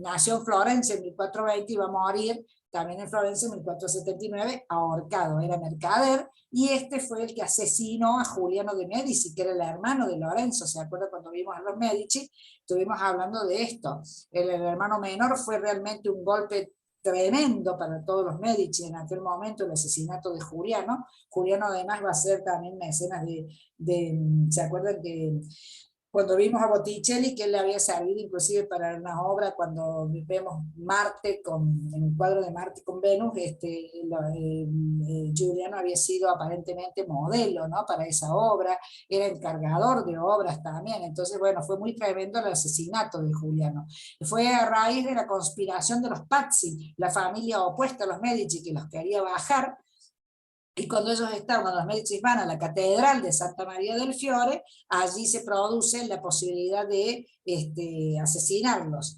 nació en Florencia en 1420 y va a morir también en Florencia en 1479, ahorcado, era mercader, y este fue el que asesinó a Juliano de Medici, que era el hermano de Lorenzo. ¿Se acuerdan cuando vimos a los Medici? Estuvimos hablando de esto. El hermano menor fue realmente un golpe tremendo para todos los Medici en aquel momento, el asesinato de Juliano. Juliano además va a ser también mecenas ¿se acuerdan que cuando vimos a Botticelli, que él le había servido inclusive para una obra, cuando vemos Marte, en el cuadro de Marte con Venus, Giuliano había sido aparentemente modelo, ¿no? Para esa obra, era encargador de obras también, entonces bueno, fue muy tremendo el asesinato de Giuliano. Fue a raíz de la conspiración de los Pazzi, la familia opuesta a los Medici, que los quería bajar, y cuando ellos estaban, cuando los Medici van a la catedral de Santa María del Fiore, allí se produce la posibilidad de asesinarlos.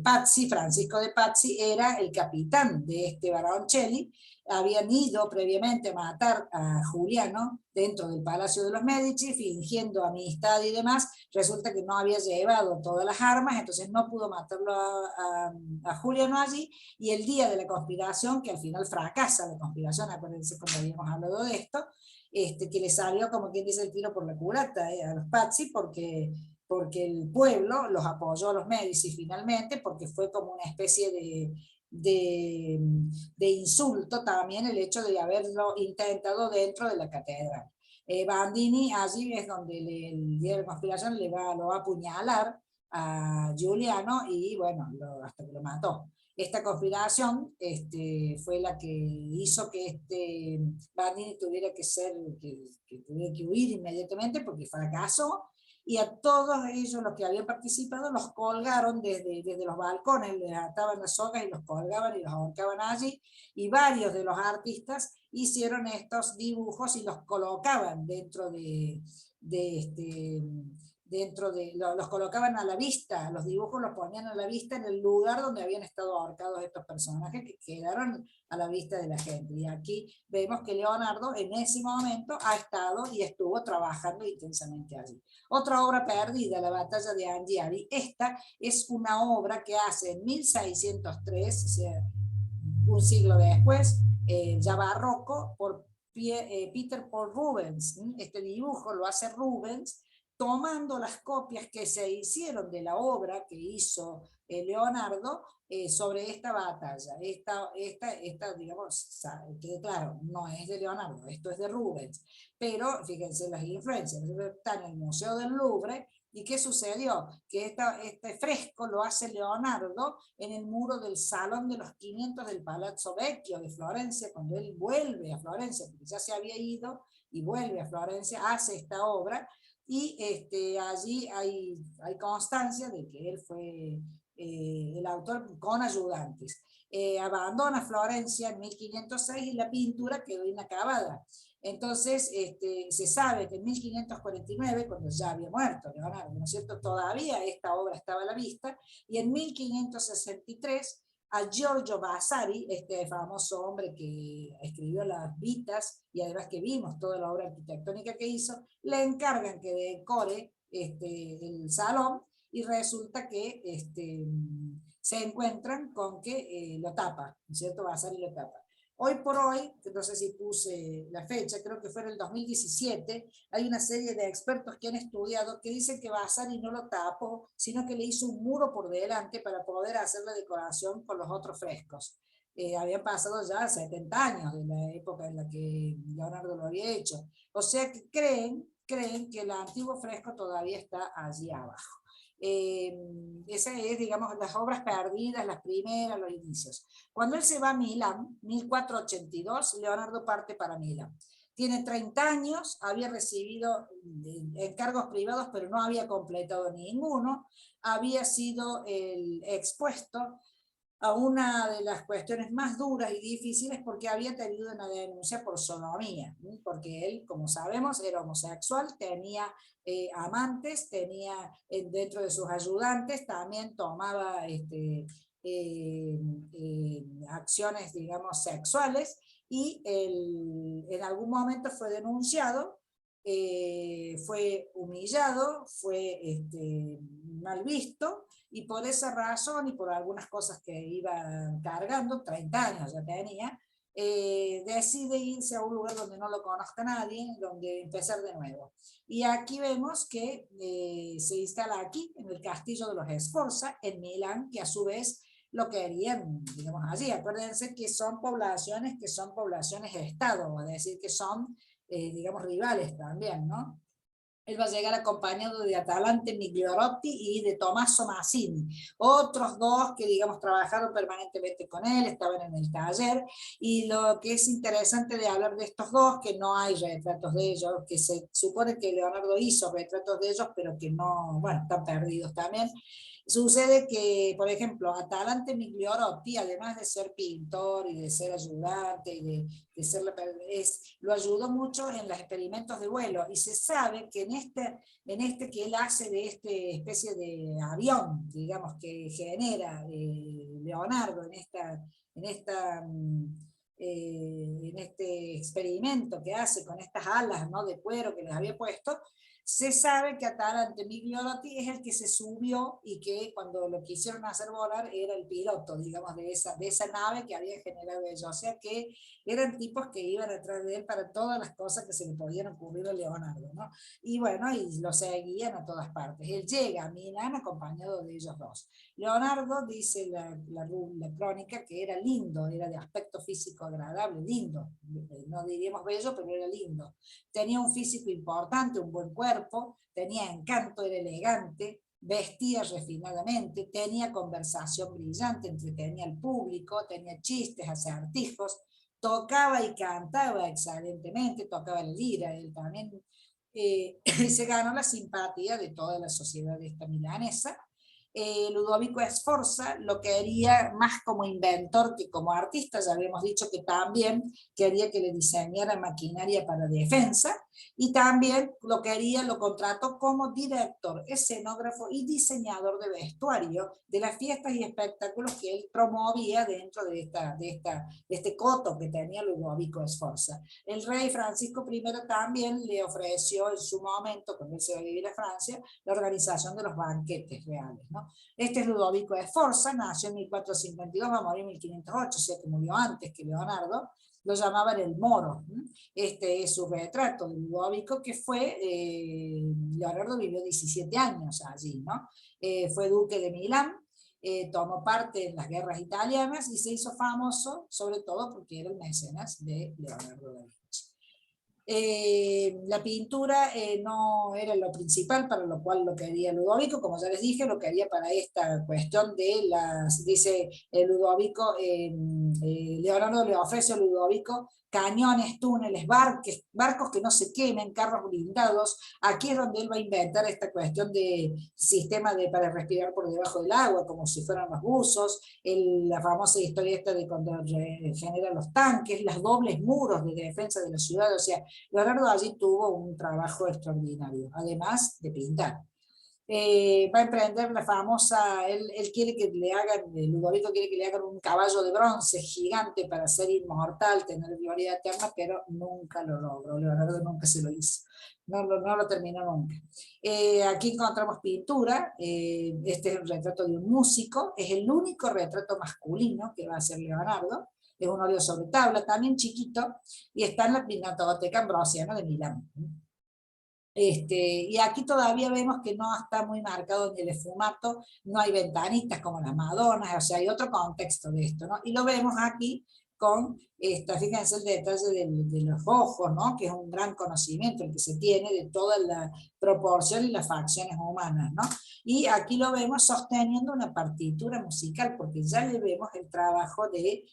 Pazzi, Francisco de Pazzi, era el capitán de este Baroncelli, habían ido previamente a matar a Juliano dentro del Palacio de los Medici, fingiendo amistad y demás. Resulta que no había llevado todas las armas, entonces no pudo matarlo a Juliano allí, y el día de la conspiración, que al final fracasa la conspiración, acuérdense cuando habíamos hablado de esto, que le salió como quien dice el tiro por la culata a los Pazzi, porque el pueblo los apoyó a los Medici finalmente, porque fue como una especie de, de insulto también el hecho de haberlo intentado dentro de la catedral. Bandini allí es donde el día de la conspiración lo va a apuñalar a Giuliano y bueno, hasta que lo mató. Esta conspiración fue la que hizo que Bandini tuviera que tuviera que huir inmediatamente porque fracasó, y a todos ellos los que habían participado los colgaron desde los balcones, les ataban las sogas y los colgaban y los ahorcaban allí, y varios de los artistas hicieron estos dibujos y los colocaban los colocaban a la vista, los dibujos los ponían a la vista en el lugar donde habían estado ahorcados estos personajes, que quedaron a la vista de la gente. Y aquí vemos que Leonardo en ese momento ha estado y estuvo trabajando intensamente allí. Otra obra perdida, la batalla de Anghiari. Esta es una obra que hace en 1603, o sea, un siglo después, ya barroco, por Peter Paul Rubens. Este dibujo lo hace Rubens tomando las copias que se hicieron de la obra que hizo Leonardo sobre esta batalla. Digamos, que claro, no es de Leonardo, esto es de Rubens, pero fíjense las influencias. Está en el Museo del Louvre. ¿Y qué sucedió? Que este fresco lo hace Leonardo en el muro del Salón de los 500 del Palazzo Vecchio de Florencia, cuando él vuelve a Florencia, porque ya se había ido y vuelve a Florencia, hace esta obra, y allí hay constancia de que él fue el autor con ayudantes. Abandona Florencia en 1506 y la pintura quedó inacabada. Entonces, se sabe que en 1549, cuando ya había muerto Leonardo, ¿no es cierto?, todavía esta obra estaba a la vista, y en 1563 a Giorgio Vasari, este famoso hombre que escribió las Vitas y además que vimos toda la obra arquitectónica que hizo, le encargan que decore el salón, y resulta que se encuentran con que lo tapa, ¿no es cierto? Vasari lo tapa. Hoy por hoy, no sé si puse la fecha, creo que fue en el 2017, hay una serie de expertos que han estudiado que dicen que Vasari no lo tapó, sino que le hizo un muro por delante para poder hacer la decoración con los otros frescos. Habían pasado ya 70 años de la época en la que Leonardo lo había hecho. O sea que creen que el antiguo fresco todavía está allí abajo. Esa es, digamos, las obras perdidas, las primeras, los inicios. Cuando él se va a Milán, 1482, Leonardo parte para Milán. tiene 30 años, había recibido encargos privados, pero no había completado ninguno, había sido expuesto a una de las cuestiones más duras y difíciles porque había tenido una denuncia por sodomía, ¿sí? Porque él, como sabemos, era homosexual, tenía amantes, tenía dentro de sus ayudantes, también tomaba acciones, digamos, sexuales, y en algún momento fue denunciado, fue humillado, fue mal visto, y por esa razón y por algunas cosas que iba cargando, 30 años ya tenía, decide irse a un lugar donde no lo conozca nadie, donde empezar de nuevo. Y aquí vemos que se instala aquí, en el castillo de los Sforza, en Milán, que a su vez lo querían, digamos, allí. Acuérdense que son poblaciones de Estado, es decir, que son, digamos, rivales también, ¿no? Él va a llegar acompañado de Atalante Migliorotti y de Tommaso Massini, otros dos que, digamos, trabajaron permanentemente con él, estaban en el taller, y lo que es interesante de hablar de estos dos, que no hay retratos de ellos, que se supone que Leonardo hizo retratos de ellos, pero que no, bueno, están perdidos también. Sucede que, por ejemplo, Atalante Migliorotti, además de ser pintor y de ser ayudante y de ser lo ayudó mucho en los experimentos de vuelo, y se sabe que en este que él hace de esta especie de avión, digamos, que genera Leonardo en este experimento que hace con estas alas, ¿no?, de cuero que les había puesto, se sabe que Atalante Migliorotti es el que se subió y que cuando lo quisieron hacer volar era el piloto, digamos, de esa nave que había generado ellos. O sea que eran tipos que iban atrás de él para todas las cosas que se le podían ocurrir a Leonardo, ¿no? Y bueno, y lo seguían a todas partes. Él llega a Milán acompañado de ellos dos. Leonardo, dice la crónica, que era lindo, era de aspecto físico agradable, lindo, no diríamos bello, pero era lindo. Tenía un físico importante, un buen cuerpo, tenía encanto, era elegante, vestía refinadamente, tenía conversación brillante, entretenía al público, tenía chistes, acertijos, tocaba y cantaba excelentemente, tocaba la lira, él también, se ganó la simpatía de toda la sociedad esta milanesa. Ludovico Sforza lo quería más como inventor que como artista, ya habíamos dicho que también quería que le diseñara maquinaria para defensa, y también lo contrató como director, escenógrafo y diseñador de vestuario de las fiestas y espectáculos que él promovía dentro de este coto que tenía Ludovico Sforza. El rey Francisco I también le ofreció en su momento, cuando él se va a vivir a Francia, la organización de los banquetes reales, ¿no? Este es Ludovico Sforza, nació en 1452, va a morir en 1508, o sea que murió antes que Leonardo. Lo llamaban el Moro. Este es su retrato de Ludovico, que fue, Leonardo vivió 17 años allí, ¿no? Fue duque de Milán, tomó parte en las guerras italianas y se hizo famoso, sobre todo porque era el mecenas de Leonardo da Vinci. La pintura no era lo principal para lo cual lo quería Ludovico, como ya les dije, lo quería para esta cuestión de dice Ludovico, Leonardo le ofrece a Ludovico cañones, túneles, barcos que no se quemen, carros blindados. Aquí es donde él va a inventar esta cuestión de sistema para respirar por debajo del agua, como si fueran los buzos, la famosa historia esta de cuando genera los tanques, los dobles muros de defensa de la ciudad. O sea, Leonardo allí tuvo un trabajo extraordinario, además de pintar. Va a emprender la famosa, él quiere que le hagan, Ludovico quiere que le hagan un caballo de bronce gigante para ser inmortal, tener gloria eterna, pero nunca lo logró, Leonardo nunca se lo hizo, no lo terminó nunca. Aquí encontramos pintura, este es el retrato de un músico, es el único retrato masculino que va a hacer Leonardo, es un óleo sobre tabla, también chiquito, y está en la Pinacoteca Ambrosiana de Milán. Y aquí todavía vemos que no está muy marcado en el esfumato, no hay ventanitas como las Madonas, o sea, hay otro contexto de esto, ¿no? Y lo vemos aquí con fíjense el detalle de los ojos, ¿no? Que es un gran conocimiento el que se tiene de toda la proporción y las facciones humanas, ¿no? Y aquí lo vemos sosteniendo una partitura musical, porque ya le vemos el trabajo de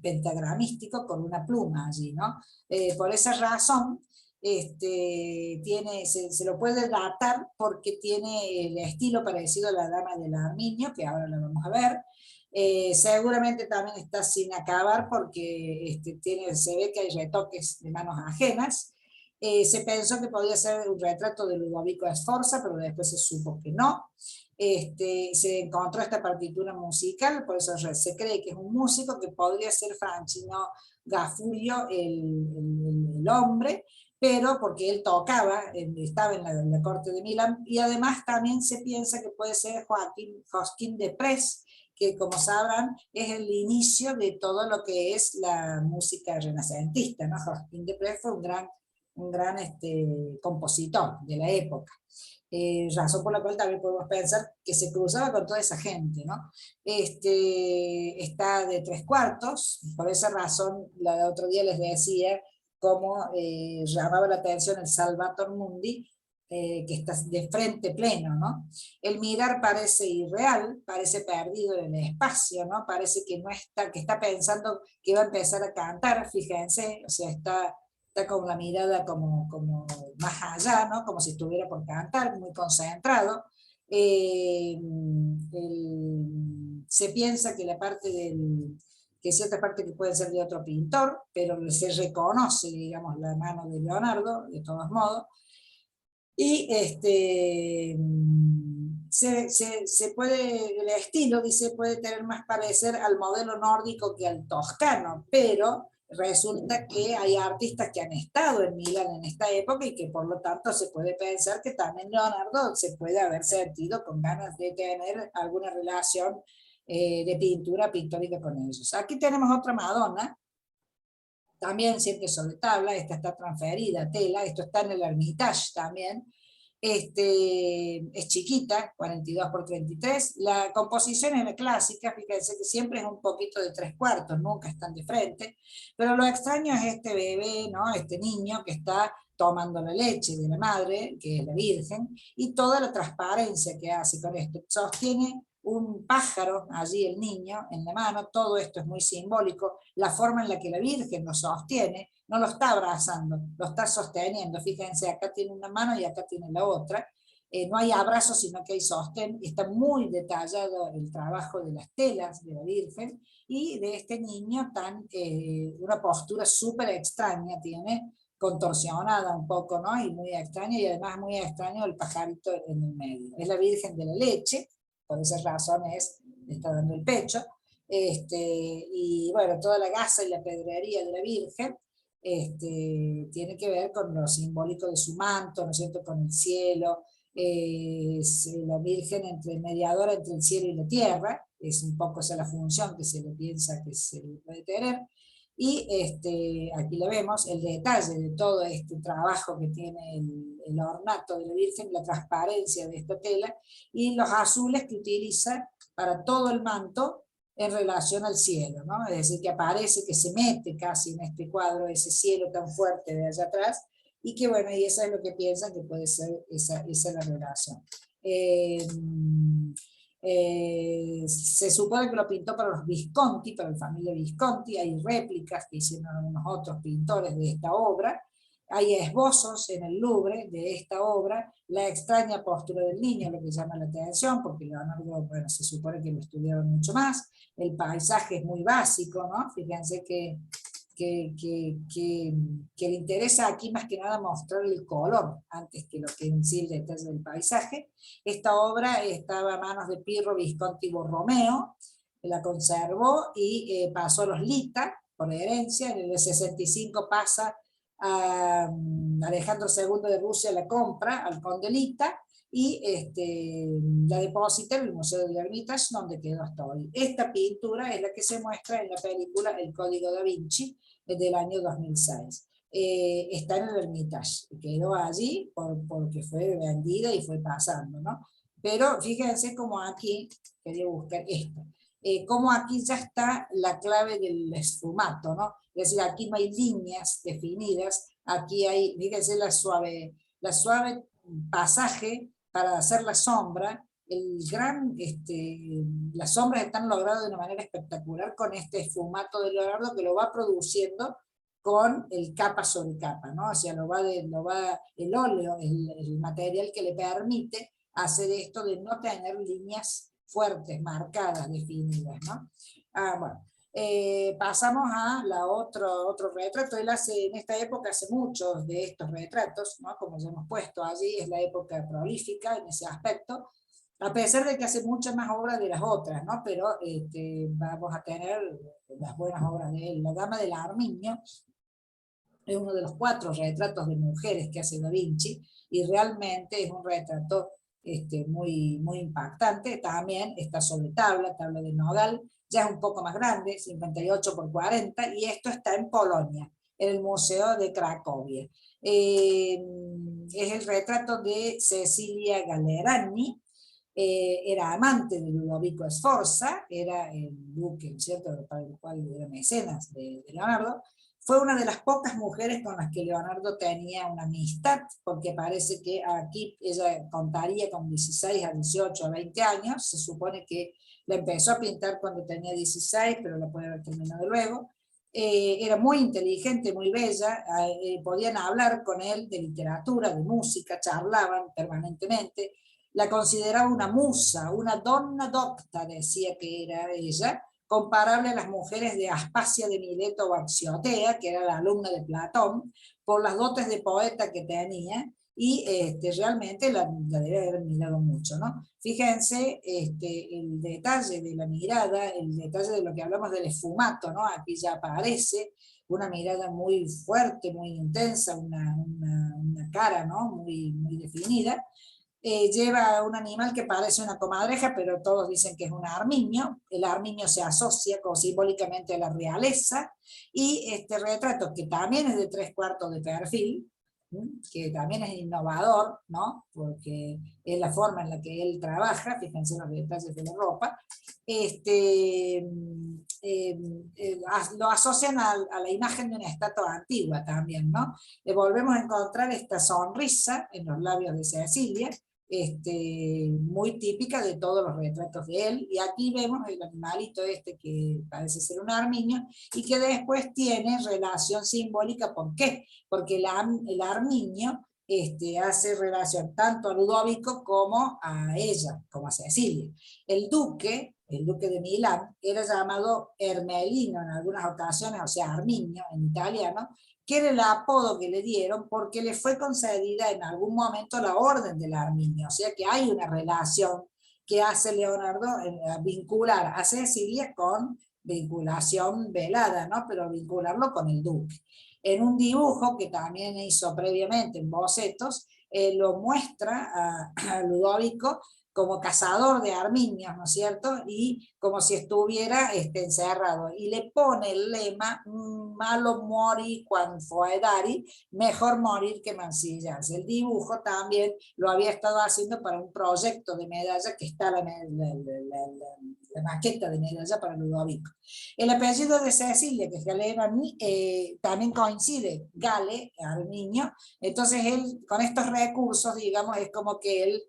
pentagramístico con una pluma allí, ¿no? Por esa razón, se lo puede datar porque tiene el estilo parecido a la Dama del Armiño, que ahora la vamos a ver. Seguramente también está sin acabar porque se ve que hay retoques de manos ajenas. Se pensó que podía ser un retrato de Ludovico Sforza, pero después se supo que no. Se encontró esta partitura musical, por eso se cree que es un músico, que podría ser Francino Gafulio el hombre, pero porque él tocaba, estaba en la corte de Milán, y además también se piensa que puede ser Josquin de Pres, que como sabrán es el inicio de todo lo que es la música renacentista, ¿no? Josquin de Pres fue un gran compositor de la época. Razón por la cual también podemos pensar que se cruzaba con toda esa gente, ¿no? Está de 3/4, por esa razón, la otro día les decía cómo llamaba la atención el Salvator Mundi, que está de frente pleno, ¿no? El mirar parece irreal, parece perdido en el espacio, ¿no? Parece que no está, que está pensando que va a empezar a cantar, fíjense, o sea, está con la mirada como más allá, ¿no? Como si estuviera por cantar, muy concentrado. Se piensa que que cierta parte que puede ser de otro pintor, pero se reconoce, digamos, la mano de Leonardo, de todos modos, y el estilo, dice, puede tener más parecer al modelo nórdico que al toscano, pero resulta que hay artistas que han estado en Milán en esta época y que por lo tanto se puede pensar que también Leonardo se puede haber sentido con ganas de tener alguna relación de pintura pictórica con ellos. Aquí tenemos otra Madonna, también siempre sobre tabla, esta está transferida a tela, esto está en el Hermitage también, es chiquita, 42 por 33, la composición es la clásica, fíjense que siempre es un poquito de 3/4, nunca están de frente, pero lo extraño es este bebé, ¿no? Este niño que está tomando la leche de la madre, que es la Virgen, y toda la transparencia que hace con esto, sostiene un pájaro, allí el niño, en la mano, todo esto es muy simbólico, la forma en la que la Virgen lo sostiene, no lo está abrazando, lo está sosteniendo, fíjense, acá tiene una mano y acá tiene la otra, no hay abrazo, sino que hay sostén, está muy detallado el trabajo de las telas de la Virgen, y de este niño una postura súper extraña tiene, contorsionada un poco, ¿no? Y muy extraña, y además muy extraño el pajarito en el medio. Es la Virgen de la Leche, por esas razones está dando el pecho, y bueno, toda la gasa y la pedrería de la Virgen tiene que ver con lo simbólico de su manto, ¿no es cierto?, con el cielo, la Virgen mediadora entre el cielo y la tierra, es un poco esa la función que se le piensa que se puede tener, y aquí lo vemos, el detalle de todo este trabajo que tiene el ornato de la Virgen, la transparencia de esta tela, y los azules que utiliza para todo el manto en relación al cielo, ¿no? Es decir, que aparece, que se mete casi en este cuadro ese cielo tan fuerte de allá atrás, y que bueno, y eso es lo que piensan que puede ser esa la relación. Se supone que lo pintó para los Visconti, para la familia Visconti, hay réplicas que hicieron algunos otros pintores de esta obra, hay esbozos en el Louvre de esta obra, la extraña postura del niño, lo que llama la atención, porque Leonardo, bueno, se supone que lo estudiaron mucho más, el paisaje es muy básico, ¿no? Fíjense que le interesa aquí más que nada mostrar el color, antes que lo que en sí el detalle del paisaje. Esta obra estaba a manos de Pirro Visconti Borromeo, la conservó y pasó a los Lita, por herencia, en el 65 pasa a Alejandro II de Rusia, la compra al conde Lita, y la deposita en el Museo del Hermitage, donde quedó hasta hoy. Esta pintura es la que se muestra en la película El Código da Vinci, del año 2006. Está en el Hermitage, quedó allí porque fue vendida y fue pasando, ¿no? Pero fíjense como aquí, quería buscar esto, como aquí ya está la clave del esfumato, ¿no? Es decir, aquí no hay líneas definidas, aquí hay, fíjense la suave pasaje para hacer la sombra, las sombras están logradas de una manera espectacular con este esfumato de Leonardo que lo va produciendo con el capa sobre capa, ¿no? O sea, el óleo, el material que le permite hacer esto de no tener líneas fuertes, marcadas, definidas, ¿no? Bueno. Pasamos a otro retrato. Él hace, en esta época hace muchos de estos retratos, ¿no? Como ya hemos puesto allí, es la época prolífica en ese aspecto, a pesar de que hace muchas más obras de las otras, ¿no? Pero vamos a tener las buenas obras de él. La Dama del Armiño es uno de los 4 retratos de mujeres que hace Da Vinci, y realmente es un retrato muy, muy impactante. También está sobre tabla de nogal, ya es un poco más grande, 58 por 40, y esto está en Polonia, en el Museo de Cracovia. Es el retrato de Cecilia Gallerani. Era amante de Ludovico Sforza, era el duque, ¿cierto?, para el cual era mecenas de Leonardo. Fue una de las pocas mujeres con las que Leonardo tenía una amistad, porque parece que aquí ella contaría con 16 a 18 a 20 años, se supone que la empezó a pintar cuando tenía 16, pero la puede haber terminado luego. Era muy inteligente, muy bella, podían hablar con él de literatura, de música, charlaban permanentemente, la consideraba una musa, una donna docta, decía que era ella, comparable a las mujeres de Aspasia de Mileto o Axiotea, que era la alumna de Platón, por las dotes de poeta que tenía, y realmente la debe haber admirado mucho, ¿no? Fíjense el detalle de la mirada, el detalle de lo que hablamos del esfumato, ¿no? Aquí ya aparece una mirada muy fuerte, muy intensa, una cara, ¿no? Muy, muy definida. Lleva un animal que parece una comadreja, pero todos dicen que es un armiño. El armiño se asocia simbólicamente a la realeza, y este retrato, que también es de 3/4 de perfil, que también es innovador, ¿no? Porque es la forma en la que él trabaja, fíjense los detalles de la ropa, lo asocian a la imagen de una estatua antigua también, ¿no? Volvemos a encontrar esta sonrisa en los labios de Cecilia, muy típica de todos los retratos de él, y aquí vemos el animalito que parece ser un armiño, y que después tiene relación simbólica. ¿Por qué? Porque el armiño hace relación tanto a Ludovico como a ella, como a Cecilia. El duque de Milán, era llamado Ermelino en algunas ocasiones, o sea, Armiño en italiano, que era el apodo que le dieron porque le fue concedida en algún momento la orden del Arminio, o sea que hay una relación que hace Leonardo vincular a Cecilia con vinculación velada, ¿no? Pero vincularlo con el duque. En un dibujo que también hizo previamente en bocetos, lo muestra a Ludovico como cazador de armiños, ¿no es cierto? Y como si estuviera encerrado. Y le pone el lema, malo mori quan foedari, mejor morir que mancillarse. El dibujo también lo había estado haciendo para un proyecto de medalla, que está la maqueta de medalla para Ludovico. El apellido de Cecilia, que es Gallerani, también coincide, Gale, Armiño. Entonces él, con estos recursos, digamos, es como que él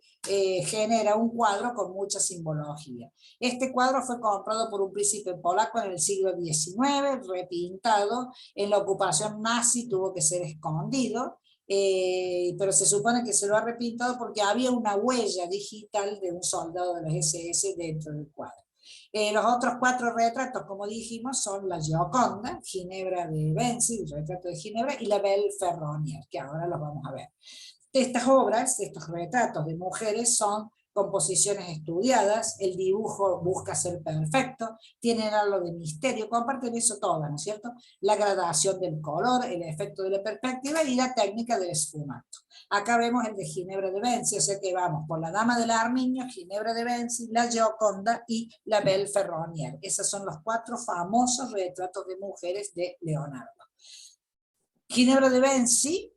genera un cuadro con mucha simbología. Este cuadro fue comprado por un príncipe polaco en el siglo XIX, repintado. En la ocupación nazi tuvo que ser escondido, pero se supone que se lo ha repintado porque había una huella digital de un soldado de los SS dentro del cuadro. Los otros 4 retratos, como dijimos, son la Gioconda, Ginebra de Benzi, el retrato de Ginebra, y la Belle Ferronier, que ahora los vamos a ver. Estas obras, estos retratos de mujeres, son composiciones estudiadas, el dibujo busca ser perfecto, tienen algo de misterio, comparten eso todas, ¿no es cierto? La gradación del color, el efecto de la perspectiva y la técnica del esfumato. Acá vemos el de Ginebra de Benzi, o sea que vamos por la Dama del Armiño, Ginebra de Benzi, la Gioconda y la Belle Ferronier. Esos son los 4 famosos retratos de mujeres de Leonardo. Ginebra de Benci,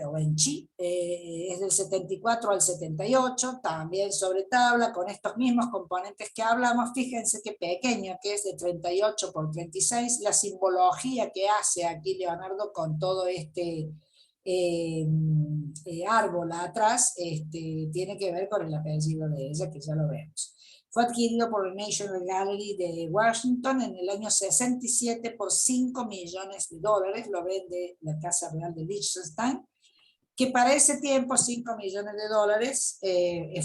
o Benci, es del 74 al 78, también sobre tabla, con estos mismos componentes que hablamos. Fíjense qué pequeño que es, de 38 por 36, la simbología que hace aquí Leonardo con todo este árbol atrás, tiene que ver con el apellido de ella, que ya lo vemos. Fue adquirido por la National Gallery de Washington en el año 67 por $5 millones, lo vende la Casa Real de Liechtenstein, que para ese tiempo $5 millones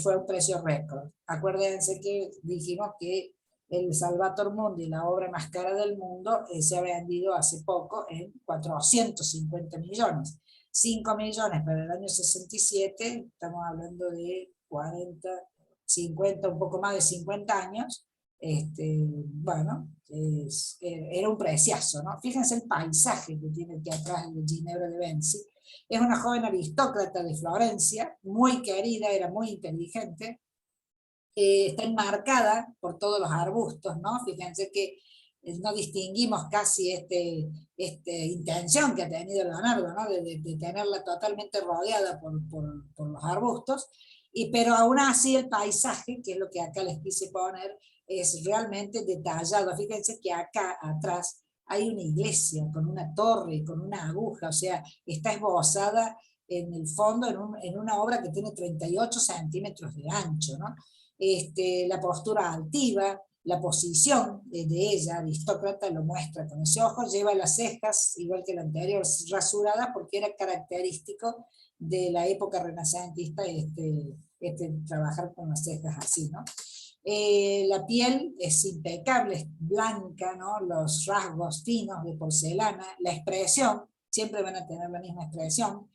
fue un precio récord. Acuérdense que dijimos que el Salvator Mundi, la obra más cara del mundo, se ha vendido hace poco en 450 millones. 5 millones para el año 67, estamos hablando de 40, 50, un poco más de 50 años, bueno, era un preciazo, ¿no? Fíjense el paisaje que tiene aquí atrás de Ginebra de Benci. Es una joven aristócrata de Florencia, muy querida, era muy inteligente, está enmarcada por todos los arbustos, ¿no? Fíjense que no distinguimos casi esta intención que ha tenido Leonardo, ¿no? De tenerla totalmente rodeada por los arbustos, pero aún así el paisaje, que es lo que acá les quise poner, es realmente detallado. Fíjense que acá atrás hay una iglesia con una torre, con una aguja, o sea, está esbozada en el fondo en una obra que tiene 38 centímetros de ancho, ¿no? La postura altiva, la posición de ella, aristócrata, lo muestra con ese ojo, lleva las cejas, igual que la anterior, rasuradas, porque era característico de la época renacentista trabajar con las cejas así, ¿no? La piel es impecable, es blanca, ¿no? Los rasgos finos de porcelana, la expresión, siempre van a tener la misma expresión.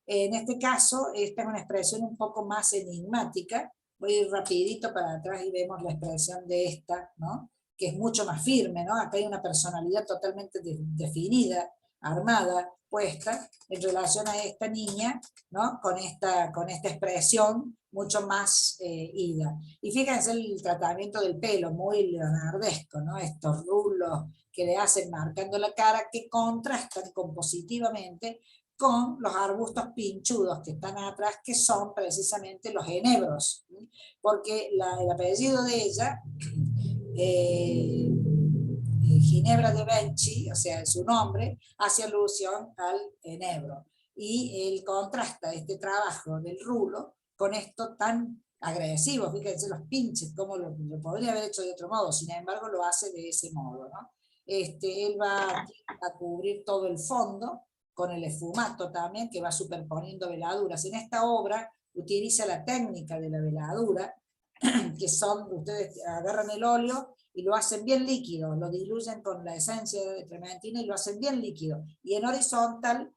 En este caso, esta es una expresión un poco más enigmática. Voy a ir rapidito para atrás y vemos la expresión de esta, ¿no? Que es mucho más firme, ¿no? Acá hay una personalidad totalmente definida, armada, puesta, en relación a esta niña, ¿no? Con esta expresión mucho más ida. Y fíjense el tratamiento del pelo, muy leonardesco, ¿no? Estos rulos que le hacen marcando la cara, que contrastan compositivamente con los arbustos pinchudos que están atrás, que son precisamente los enebros, porque el apellido de ella, Ginebra de Benci, o sea, su nombre, hace alusión al enebro. Y él contrasta este trabajo del rulo con esto tan agresivo. Fíjense los pinches, cómo lo podría haber hecho de otro modo, sin embargo lo hace de ese modo, ¿no? Él va a cubrir todo el fondo con el esfumato también, que va superponiendo veladuras. En esta obra utiliza la técnica de la veladura, que son, ustedes agarran el óleo y lo hacen bien líquido, lo diluyen con la esencia de trementina y lo hacen bien líquido. Y en horizontal,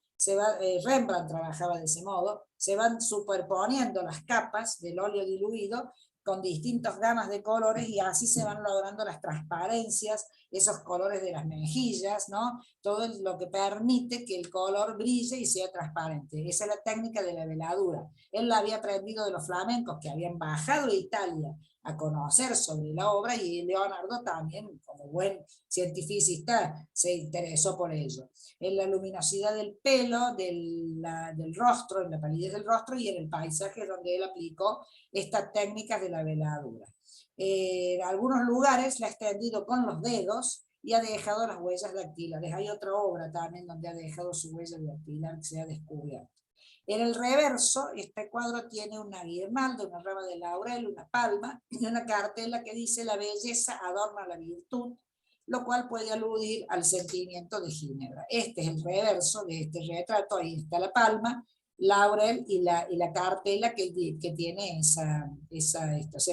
Rembrandt trabajaba de ese modo, se van superponiendo las capas del óleo diluido con distintas gamas de colores, y así se van logrando las transparencias, esos colores de las mejillas, ¿no? Todo lo que permite que el color brille y sea transparente. Esa es la técnica de la veladura. Él la había aprendido de los flamencos que habían bajado de Italia a conocer sobre la obra, y Leonardo también, como buen cientificista, se interesó por ello. En la luminosidad del pelo, del rostro, en la palidez del rostro, y en el paisaje donde él aplicó estas técnicas de la veladura. En algunos lugares la ha extendido con los dedos y ha dejado las huellas dactilares. Hay otra obra también donde ha dejado su huella dactilar que se ha descubierto. En el reverso, este cuadro tiene una guirnalda, una rama de laurel, una palma y una cartela que dice: la belleza adorna la virtud, lo cual puede aludir al sentimiento de Ginebra. Este es el reverso de este retrato, ahí está la palma, laurel y la cartela que tiene o sea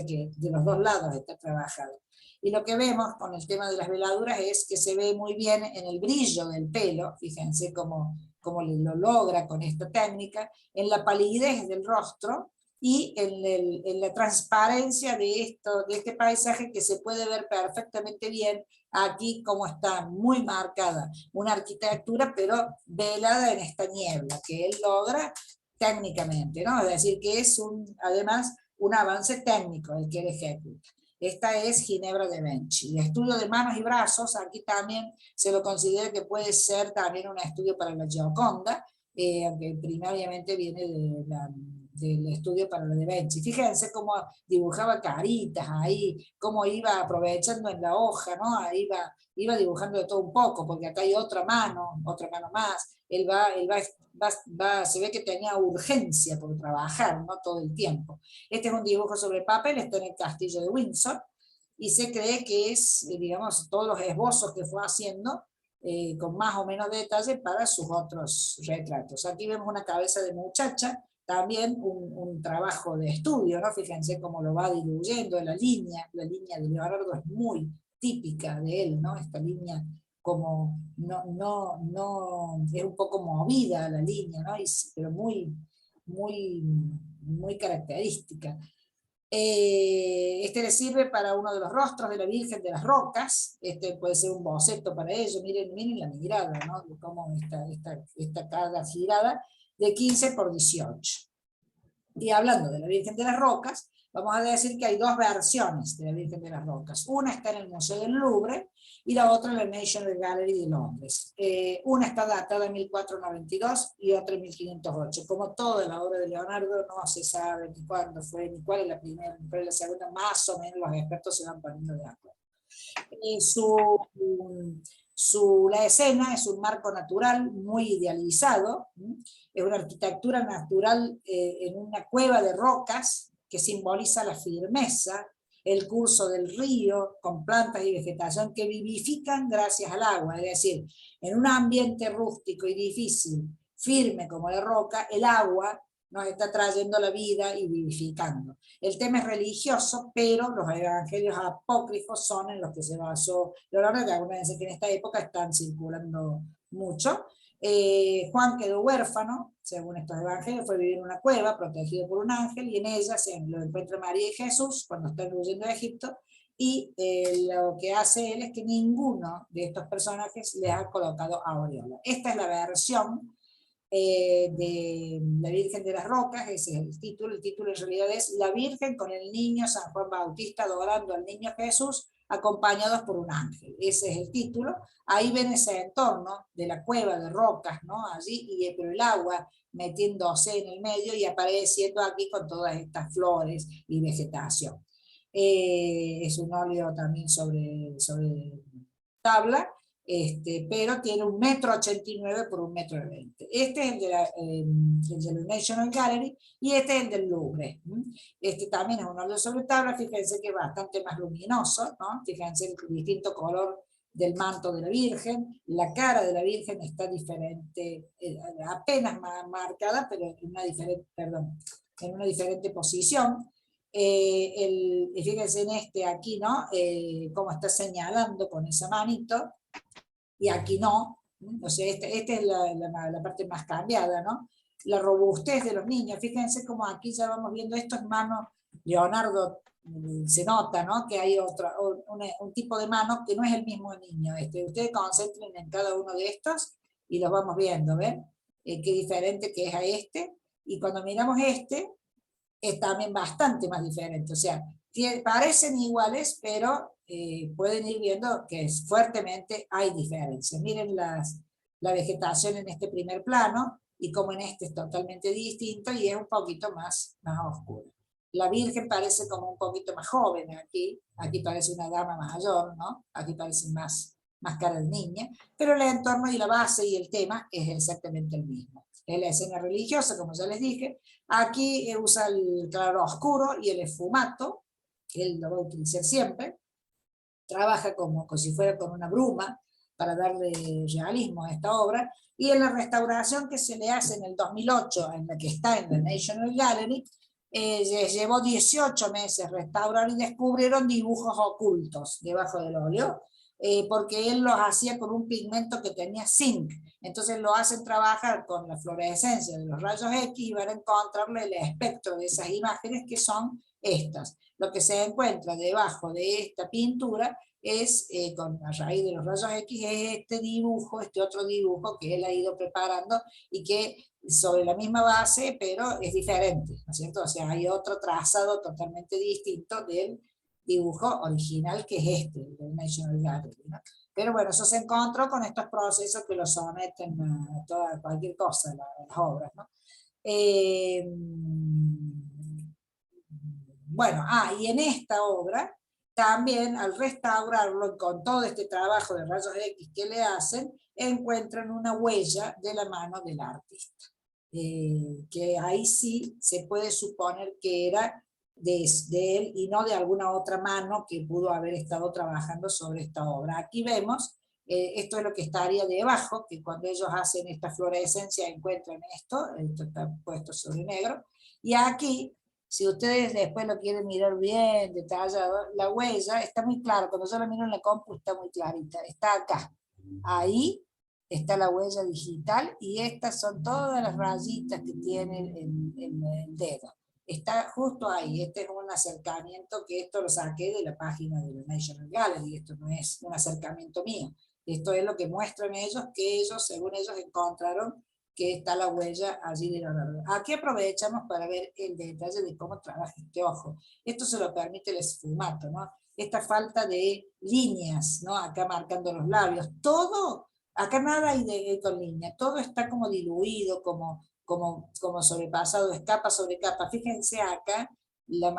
que de los dos lados está trabajado. Y lo que vemos con el tema de las veladuras es que se ve muy bien en el brillo del pelo, fíjense cómo lo logra con esta técnica, en la palidez del rostro y en la transparencia de este paisaje, que se puede ver perfectamente bien aquí como está muy marcada una arquitectura, pero velada en esta niebla, que él logra técnicamente, ¿no? Es decir, que es además un avance técnico el que él ejecuta. Esta es Ginebra de Bench. El estudio de manos y brazos, aquí también se lo considera que puede ser también un estudio para la Gioconda, aunque primariamente viene del estudio para la de Bench. Fíjense cómo dibujaba caritas ahí, cómo iba aprovechando en la hoja, ¿no? Ahí iba dibujando de todo un poco, porque acá hay otra mano más. Se ve que tenía urgencia por trabajar, ¿no? Todo el tiempo. Este es un dibujo sobre papel, está en el castillo de Windsor, y se cree que es, digamos, todos los esbozos que fue haciendo, con más o menos detalle para sus otros retratos. Aquí vemos una cabeza de muchacha, también un trabajo de estudio, ¿no? Fíjense cómo lo va diluyendo la línea de Leonardo es muy típica de él, ¿no? Esta línea como es un poco movida la línea, ¿no? Pero muy característica. Este le sirve para uno de los rostros de la Virgen de las Rocas. Este puede ser un boceto para ello. Miren la mirada, ¿no? Como esta cara girada de 15 por 18. Y hablando de la Virgen de las Rocas, vamos a decir que hay dos versiones de la Virgen de las Rocas. Una está en el Museo del Louvre y la otra en la National Gallery de Londres. Una está datada en 1492 y otra en 1508. Como toda la obra de Leonardo, no se sabe ni cuándo fue, ni cuál es la primera, ni cuál es la segunda, más o menos los expertos se van poniendo de acuerdo. La escena es un marco natural muy idealizado, es una arquitectura natural en una cueva de rocas que simboliza la firmeza, el curso del río con plantas y vegetación que vivifican gracias al agua, es decir, en un ambiente rústico y difícil, firme como la roca, el agua nos está trayendo la vida y vivificando. El tema es religioso, pero los evangelios apócrifos son en los que se basó Leonardo, que acuérdense que en esta época están circulando mucho. Juan quedó huérfano, según estos evangelios, fue vivir en una cueva protegido por un ángel, y en ella se lo encuentra María y Jesús cuando están huyendo de Egipto, y lo que hace él es que ninguno de estos personajes les ha colocado aureola. Esta es la versión de la Virgen de las Rocas, ese es el título en realidad es La Virgen con el niño San Juan Bautista adorando al niño Jesús acompañados por un ángel, ese es el título. Ahí ven ese entorno de la cueva de rocas, ¿no? Allí, pero el agua metiéndose en el medio y apareciendo aquí con todas estas flores y vegetación. Es un óleo también sobre tabla, pero tiene 1,89 m por 1,20 m. Este es el de la National Gallery y este es el del Louvre. Este también es un óleo sobre tabla, fíjense que es bastante más luminoso, ¿no? Fíjense el distinto color del manto de la Virgen, la cara de la Virgen está diferente, apenas marcada, pero en una diferente posición. Fíjense en este aquí, ¿no? Cómo está señalando con esa manito, y aquí no. O sea, esta es la parte más cambiada, ¿no? La robustez de los niños, fíjense cómo aquí ya vamos viendo esto en mano, Leonardo se nota, ¿no? Que hay un tipo de mano que no es el mismo niño. Ustedes concentren en cada uno de estos y los vamos viendo, ¿ven? Qué diferente que es a este, y cuando miramos este, es también bastante más diferente, o sea, parecen iguales, pero pueden ir viendo que fuertemente hay diferencias. Miren la vegetación en este primer plano, y como en este es totalmente distinto, y es un poquito más oscuro. La Virgen parece como un poquito más joven aquí parece una dama mayor, ¿no? Aquí parece más cara de niña, pero el entorno y la base y el tema es exactamente el mismo. Es la escena religiosa, como ya les dije. Aquí usa el claro oscuro y el esfumato, él lo va a utilizar siempre. Trabaja como si fuera con una bruma para darle realismo a esta obra. Y en la restauración que se le hace en el 2008, en la que está en la National Gallery, llevó 18 meses restaurar y descubrieron dibujos ocultos debajo del óleo, porque él los hacía con un pigmento que tenía zinc. Entonces lo hacen trabajar con la fluorescencia de los rayos X y van a encontrarle el espectro de esas imágenes, que son estas. Lo que se encuentra debajo de esta pintura es, a raíz de los rayos X, es este otro dibujo que él ha ido preparando, y que sobre la misma base, pero es diferente, ¿no es cierto? O sea, hay otro trazado totalmente distinto del dibujo original, que es este, el del National Gallery, ¿no? Pero bueno, eso se encontró con estos procesos que lo someten a cualquier cosa, las obras, ¿no? Eh, bueno, y en esta obra, también al restaurarlo con todo este trabajo de rayos X que le hacen, encuentran una huella de la mano del artista. Que ahí sí se puede suponer que era de él y no de alguna otra mano que pudo haber estado trabajando sobre esta obra. Aquí vemos, esto es lo que estaría debajo, que cuando ellos hacen esta fluorescencia encuentran esto está puesto sobre negro, y aquí, si ustedes después lo quieren mirar bien detallado, la huella está muy clara, cuando yo la miro en la compu está muy clarita, está acá, ahí está la huella digital, y estas son todas las rayitas que tiene el dedo. Está justo ahí, este es un acercamiento que esto lo saqué de la página de la National Gallery, esto no es un acercamiento mío, esto es lo que muestran ellos, que ellos, según ellos, encontraron que está la huella allí de Leonardo. Aquí aprovechamos para ver el detalle de cómo trabaja este ojo. Esto se lo permite el esfumato, ¿no? Esta falta de líneas, ¿no? Acá marcando los labios, todo, acá nada hay con línea, todo está como diluido, como sobrepasado, es capa sobre capa. Fíjense acá la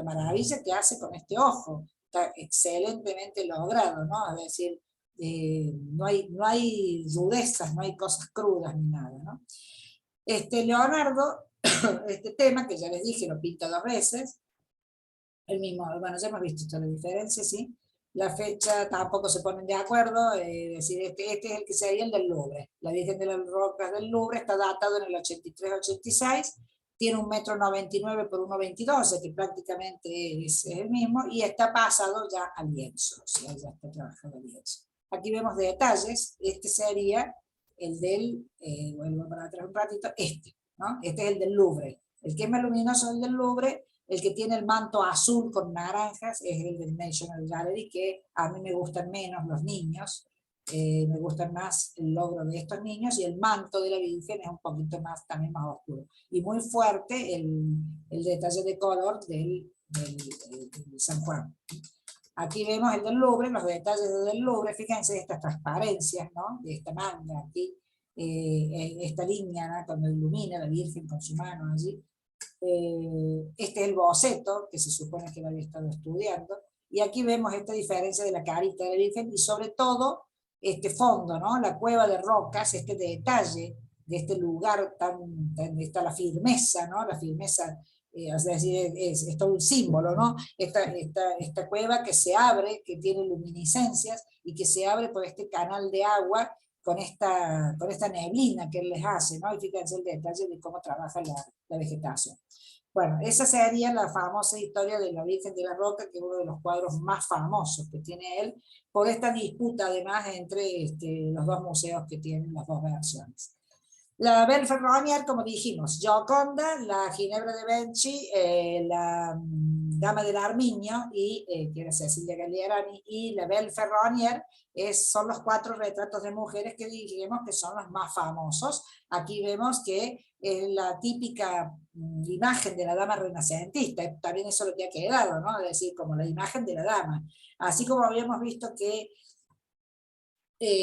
maravilla que hace con este ojo, está excelentemente logrado, ¿no? Es decir, no hay rudezas, no hay cosas crudas ni nada, ¿no? Leonardo, este tema que ya les dije, lo pinta 2 veces, el mismo, bueno, ya hemos visto toda la diferencia, ¿sí? La fecha tampoco se ponen de acuerdo, es decir, este es el que sería el del Louvre. La Virgen de las Rocas del Louvre está datado en el 83-86, tiene 1,99 m por 1,22 m, que prácticamente es el mismo, y está pasado ya al lienzo, o sea, ya está trabajado al lienzo. Aquí vemos detalles, este sería el del, vuelvo para atrás un ratito, ¿no? Este es el del Louvre. El que es más luminoso es el del Louvre. El que tiene el manto azul con naranjas es el del National Gallery, que a mí me gustan menos los niños, me gustan más el logro de estos niños, y el manto de la Virgen es un poquito más, también más oscuro. Y muy fuerte el detalle de color del San Juan. Aquí vemos el del Louvre, los detalles del Louvre, fíjense estas transparencias, ¿no? De esta manga aquí, esta línea, ¿no? Cuando ilumina la Virgen con su mano allí. Este es el boceto que se supone que lo había estado estudiando, y aquí vemos esta diferencia de la carita de la Virgen, y sobre todo este fondo, ¿no? La cueva de rocas, este detalle de este lugar está la firmeza, ¿no? La firmeza, es decir, es todo un símbolo, ¿no? Esta cueva que se abre, que tiene luminiscencias, y que se abre por este canal de agua con esta neblina que él les hace, ¿no? Y fíjense el detalle de cómo trabaja la vegetación. Bueno, esa sería la famosa historia de la Virgen de la Roca, que es uno de los cuadros más famosos que tiene él, por esta disputa además entre los 2 museos que tienen las 2 versiones. La Belle Ferronier, como dijimos, Gioconda, la Ginebra de Benci, la Dama del Armiño, que era Cecilia Galierani, y la Belle Ferronier son los 4 retratos de mujeres que dijimos que son los más famosos. Aquí vemos que es la típica imagen de la dama renacentista, también eso lo que ha quedado, ¿no? Es decir, como la imagen de la dama. Así como habíamos visto que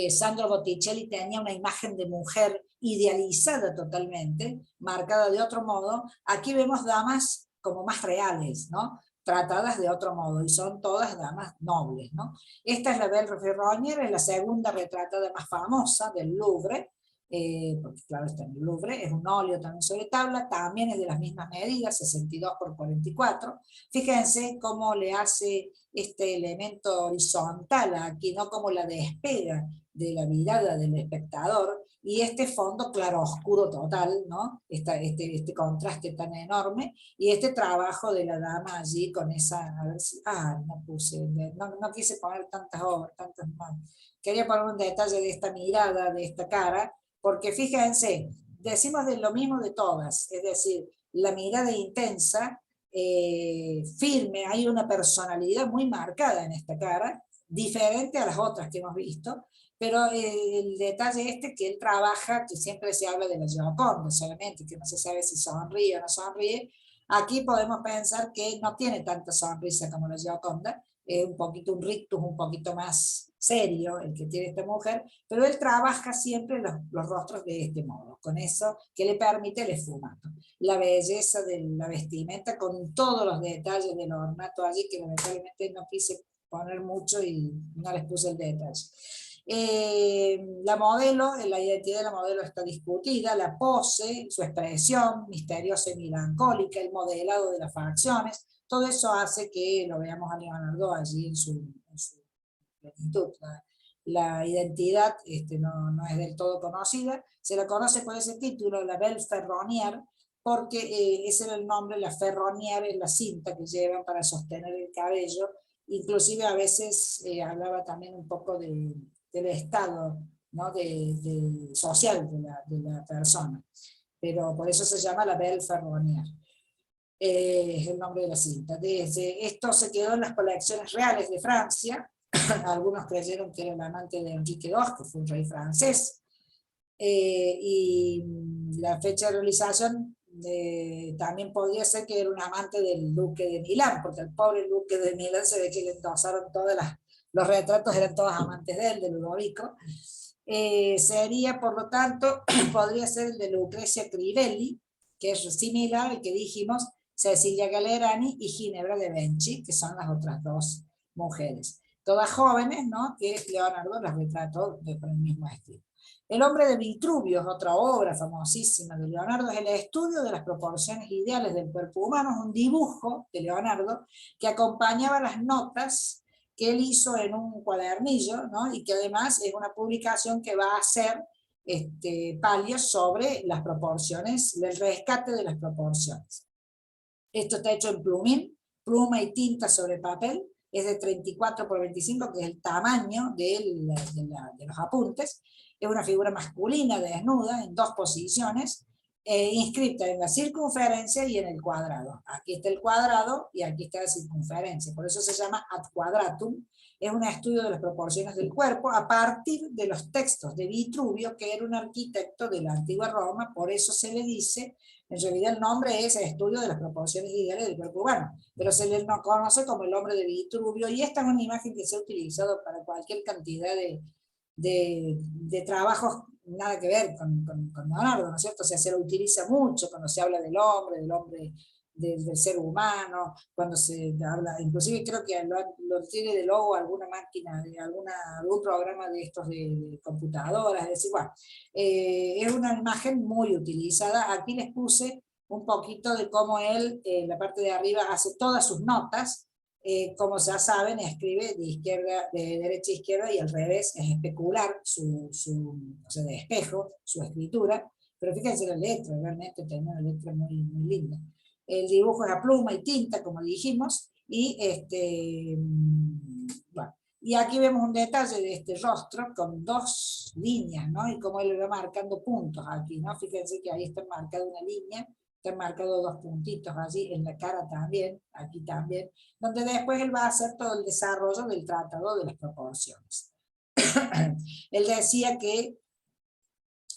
Sandro Botticelli tenía una imagen de mujer idealizada totalmente, marcada de otro modo, aquí vemos damas como más reales, ¿no? Tratadas de otro modo, y son todas damas nobles, ¿no? Esta es la Belle Ferronier, es la segunda retratada más famosa del Louvre, porque claro, está en el Louvre, es un óleo también sobre tabla, también es de las mismas medidas, 62 por 44. Fíjense cómo le hace este elemento horizontal aquí, no como la despega de la mirada del espectador, y este fondo claro oscuro total, ¿no? Este contraste tan enorme, y este trabajo de la dama allí con esa, a ver si, no quise poner tantas obras, tantas más. Quería poner un detalle de esta mirada, de esta cara, porque fíjense, decimos de lo mismo de todas, es decir, la mirada intensa, firme, hay una personalidad muy marcada en esta cara, diferente a las otras que hemos visto, pero el detalle que él trabaja, que siempre se habla de la Gioconda solamente, que no se sabe si sonríe o no sonríe, Aquí podemos pensar que no tiene tanta sonrisa como la Gioconda, es un poquito un rictus un poquito más serio el que tiene esta mujer, pero él trabaja siempre los rostros de este modo, con eso que le permite el esfumato. La belleza de la vestimenta con todos los detalles del ornato allí, que lamentablemente no quise poner mucho y no les puse el detalle. La modelo, la identidad de la modelo está discutida, la pose, su expresión misteriosa y melancólica, el modelado de las facciones, todo eso hace que lo veamos a Leonardo allí en su plenitud. La identidad no es del todo conocida, se la conoce con ese título, la Belle Ferronnière, porque ese era el nombre, la ferronnière es la cinta que llevan para sostener el cabello, inclusive a veces hablaba también un poco del estado, ¿no? social de la persona, pero por eso se llama la Belle Ferronnière. Es el nombre de la cinta. Desde esto se quedó en las colecciones reales de Francia. Algunos creyeron que era el amante de Enrique II, que fue un rey francés, y la fecha de realización también podría ser que era un amante del duque de Milán, porque el pobre duque de Milán se ve que le endosaron todas los retratos, eran todos amantes de él, de Ludovico. Sería, por lo tanto, podría ser el de Lucrecia Crivelli, que es similar al que dijimos, Cecilia Gallerani y Ginebra de Benci, que son las otras dos mujeres. Todas jóvenes, ¿no? Que Leonardo las retrató con el mismo estilo. El hombre de Vitruvio es otra obra famosísima de Leonardo, es el estudio de las proporciones ideales del cuerpo humano, es un dibujo de Leonardo que acompañaba las notas que él hizo en un cuadernillo, ¿no? Y que además es una publicación que va a hacer palios sobre las proporciones, el rescate de las proporciones. Esto está hecho en plumín, pluma y tinta sobre papel, es de 34 por 25, que es el tamaño de los apuntes. Es una figura masculina desnuda en dos posiciones, inscrita en la circunferencia y en el cuadrado. Aquí está el cuadrado y aquí está la circunferencia, por eso se llama ad quadratum. Es un estudio de las proporciones del cuerpo a partir de los textos de Vitruvio, que era un arquitecto de la antigua Roma, por eso se le dice, en realidad el nombre es Estudio de las proporciones ideales del cuerpo humano, pero se le conoce como el hombre de Vitruvio, y esta es una imagen que se ha utilizado para cualquier cantidad de trabajos nada que ver con Leonardo, ¿no es cierto? O sea, se lo utiliza mucho cuando se habla del hombre del ser humano, cuando se habla, inclusive creo que lo tiene de logo alguna máquina, algún programa de estos de computadoras, es decir, bueno, es una imagen muy utilizada. Aquí les puse un poquito de cómo él, en la parte de arriba, hace todas sus notas, como ya saben, escribe de derecha a izquierda, y al revés es especular, o sea, de espejo, su escritura, pero fíjense la letra, realmente tiene una letra muy, muy linda. El dibujo es a pluma y tinta, como dijimos, y bueno, y aquí vemos un detalle de este rostro con dos líneas, ¿no? Y cómo él va marcando puntos aquí, ¿no? Fíjense que ahí está marcada una línea, están marcados dos puntitos allí, en la cara también, aquí también, donde después él va a hacer todo el desarrollo del tratado de las proporciones. Él decía que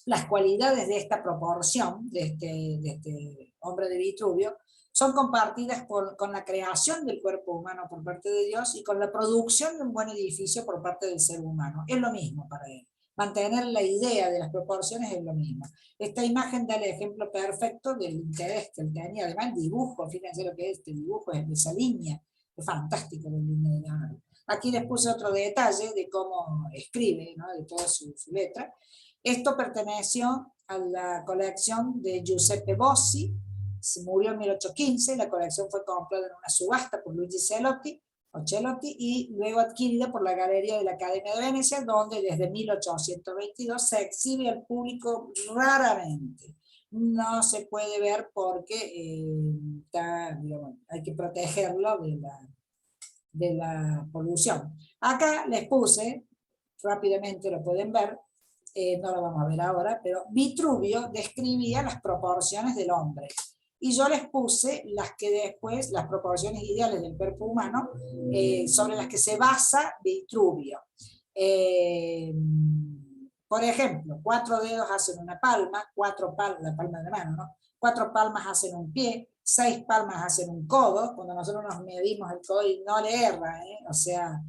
las cualidades de esta proporción, de este hombre de Vitruvio, son compartidas con la creación del cuerpo humano por parte de Dios y con la producción de un buen edificio por parte del ser humano. Es lo mismo para él. Mantener la idea de las proporciones es lo mismo. Esta imagen da el ejemplo perfecto del interés que él tenía. Además, el dibujo, fíjense lo que es este dibujo, es de esa línea. Es fantástico la línea de Leonardo. Aquí les puse otro detalle de cómo escribe, ¿no? De toda su letra. Esto perteneció a la colección de Giuseppe Bossi, se murió en 1815, la colección fue comprada en una subasta por Luigi Celotti, y luego adquirida por la Galería de la Academia de Venecia, donde desde 1822 se exhibe al público raramente. No se puede ver porque digamos, hay que protegerlo de la polución. Acá les puse, rápidamente lo pueden ver, no lo vamos a ver ahora, pero Vitruvio describía las proporciones del hombre. Y yo les puse las que después, las proporciones ideales del cuerpo humano, sobre las que se basa Vitruvio. Por ejemplo, 4 dedos hacen una palma, 4 palmas, la palma de la mano, ¿no? 4 palmas hacen un pie, 6 palmas hacen un codo, cuando nosotros nos medimos el codo y no le erra, ¿eh? O sea,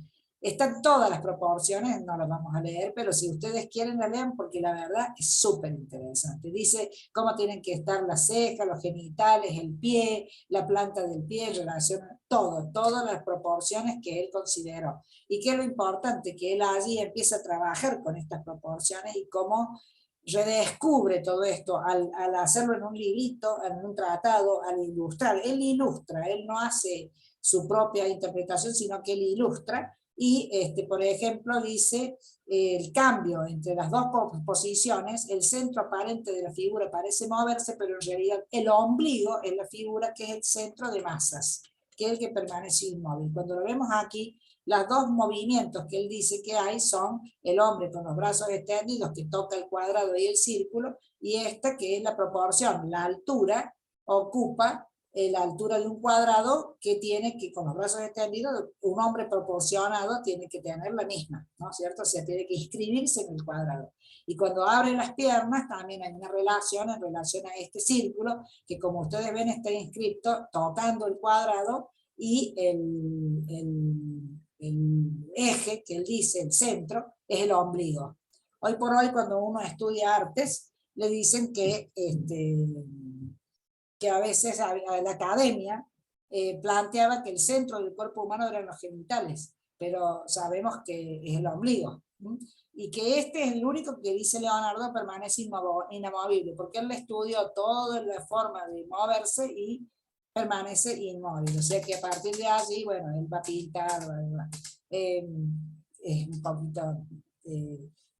están todas las proporciones, no las vamos a leer, pero si ustedes quieren la lean porque la verdad es súper interesante. Dice cómo tienen que estar las cejas, los genitales, el pie, la planta del pie, en relación a todo, todas las proporciones que él consideró. Y que es lo importante, que él allí empieza a trabajar con estas proporciones y cómo redescubre todo esto al hacerlo en un librito, en un tratado, al ilustrar. Él ilustra, él no hace su propia interpretación, sino que él ilustra. Y, por ejemplo, dice el cambio entre las dos posiciones, el centro aparente de la figura parece moverse, pero en realidad el ombligo es la figura que es el centro de masas, que es el que permanece inmóvil. Cuando lo vemos aquí, los dos movimientos que él dice que hay son el hombre con los brazos extendidos que toca el cuadrado y el círculo, y esta que es la proporción, la altura ocupa la altura de un cuadrado que tiene que, con los brazos extendidos, un hombre proporcionado tiene que tener la misma, ¿no es cierto? O sea, tiene que inscribirse en el cuadrado. Y cuando abre las piernas también hay una relación en relación a este círculo, que como ustedes ven está inscrito tocando el cuadrado, y el eje que él dice, el centro, es el ombligo. Hoy por hoy, cuando uno estudia artes, le dicen que a veces a la academia planteaba que el centro del cuerpo humano eran los genitales, pero sabemos que es el ombligo. Y que este es el único que, dice Leonardo, permanece inamovible, porque él estudió toda la forma de moverse y permanece inmóvil. O sea que a partir de allí, bueno, él va a pintar, es un poquito...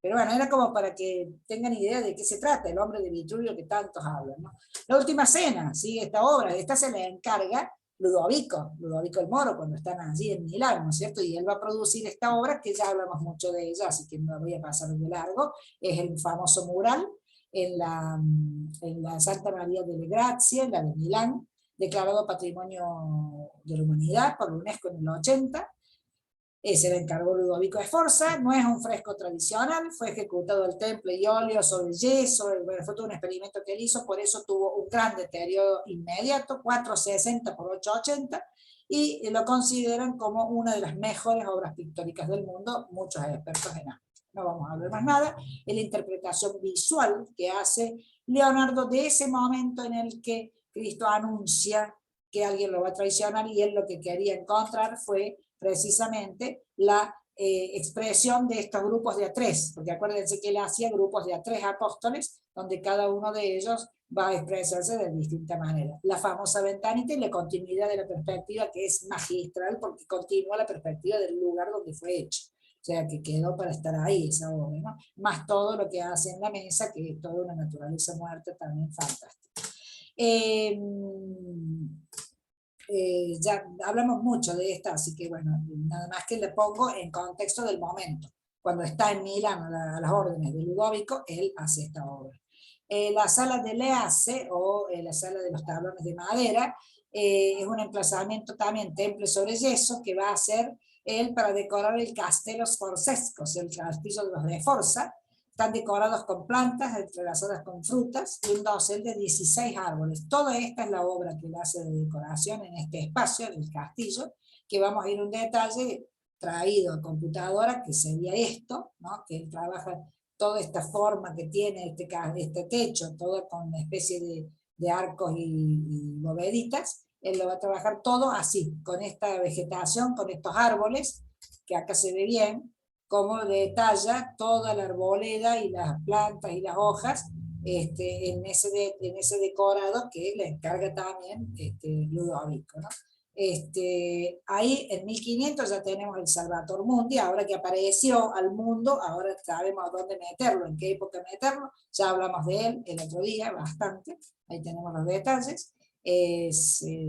pero bueno, era como para que tengan idea de qué se trata, el hombre de Vitruvio que tantos hablan, ¿no? La última cena, ¿sí? Esta obra, esta se le encarga Ludovico el Moro, cuando están allí en Milán, ¿no es cierto? Y él va a producir esta obra, que ya hablamos mucho de ella, así que no voy a pasar de largo, es el famoso mural en la Santa María delle Grazie, en la de Milán, declarado Patrimonio de la Humanidad por la UNESCO en el 80, se le encargó Ludovico Sforza, no es un fresco tradicional, fue ejecutado al temple y óleo sobre yeso, fue todo un experimento que él hizo, por eso tuvo un gran deterioro inmediato, 460 por 880, y lo consideran como una de las mejores obras pictóricas del mundo, muchos expertos en arte. No vamos a hablar más nada, es la interpretación visual que hace Leonardo de ese momento en el que Cristo anuncia que alguien lo va a traicionar, y él lo que quería encontrar fue precisamente la expresión de estos grupos de A3, porque acuérdense que él hacía grupos de A3 apóstoles, donde cada uno de ellos va a expresarse de distinta manera. La famosa ventanita y la continuidad de la perspectiva, que es magistral, porque continúa la perspectiva del lugar donde fue hecho. O sea, que quedó para estar ahí esa obra, ¿no? Más todo lo que hace en la mesa, que es toda una naturaleza muerta también fantástica. Ya hablamos mucho de esta, así que bueno, nada más que le pongo en contexto del momento. Cuando está en Milán a las órdenes de Ludovico, él hace esta obra. La sala de Leace, o la sala de los tablones de madera, es un emplazamiento también, temple sobre yeso, que va a ser él para decorar el Castello Sforzescos, el castillo de los de Forza. Están decorados con plantas entrelazadas con frutas y un dosel de 16 árboles. Toda esta es la obra que él hace de decoración en este espacio, en el castillo, que vamos a ir un detalle traído a computadora, que sería esto, ¿no? Que él trabaja toda esta forma que tiene este techo, todo con una especie de arcos y boveditas. Él lo va a trabajar todo así, con esta vegetación, con estos árboles, que acá se ve bien, cómo detalla toda la arboleda y las plantas y las hojas en ese decorado que le encarga también Ludovico, ¿no? Ahí en 1500 ya tenemos el Salvator Mundi, ahora que apareció al mundo, ahora sabemos dónde meterlo, en qué época meterlo, ya hablamos de él el otro día bastante, ahí tenemos los detalles.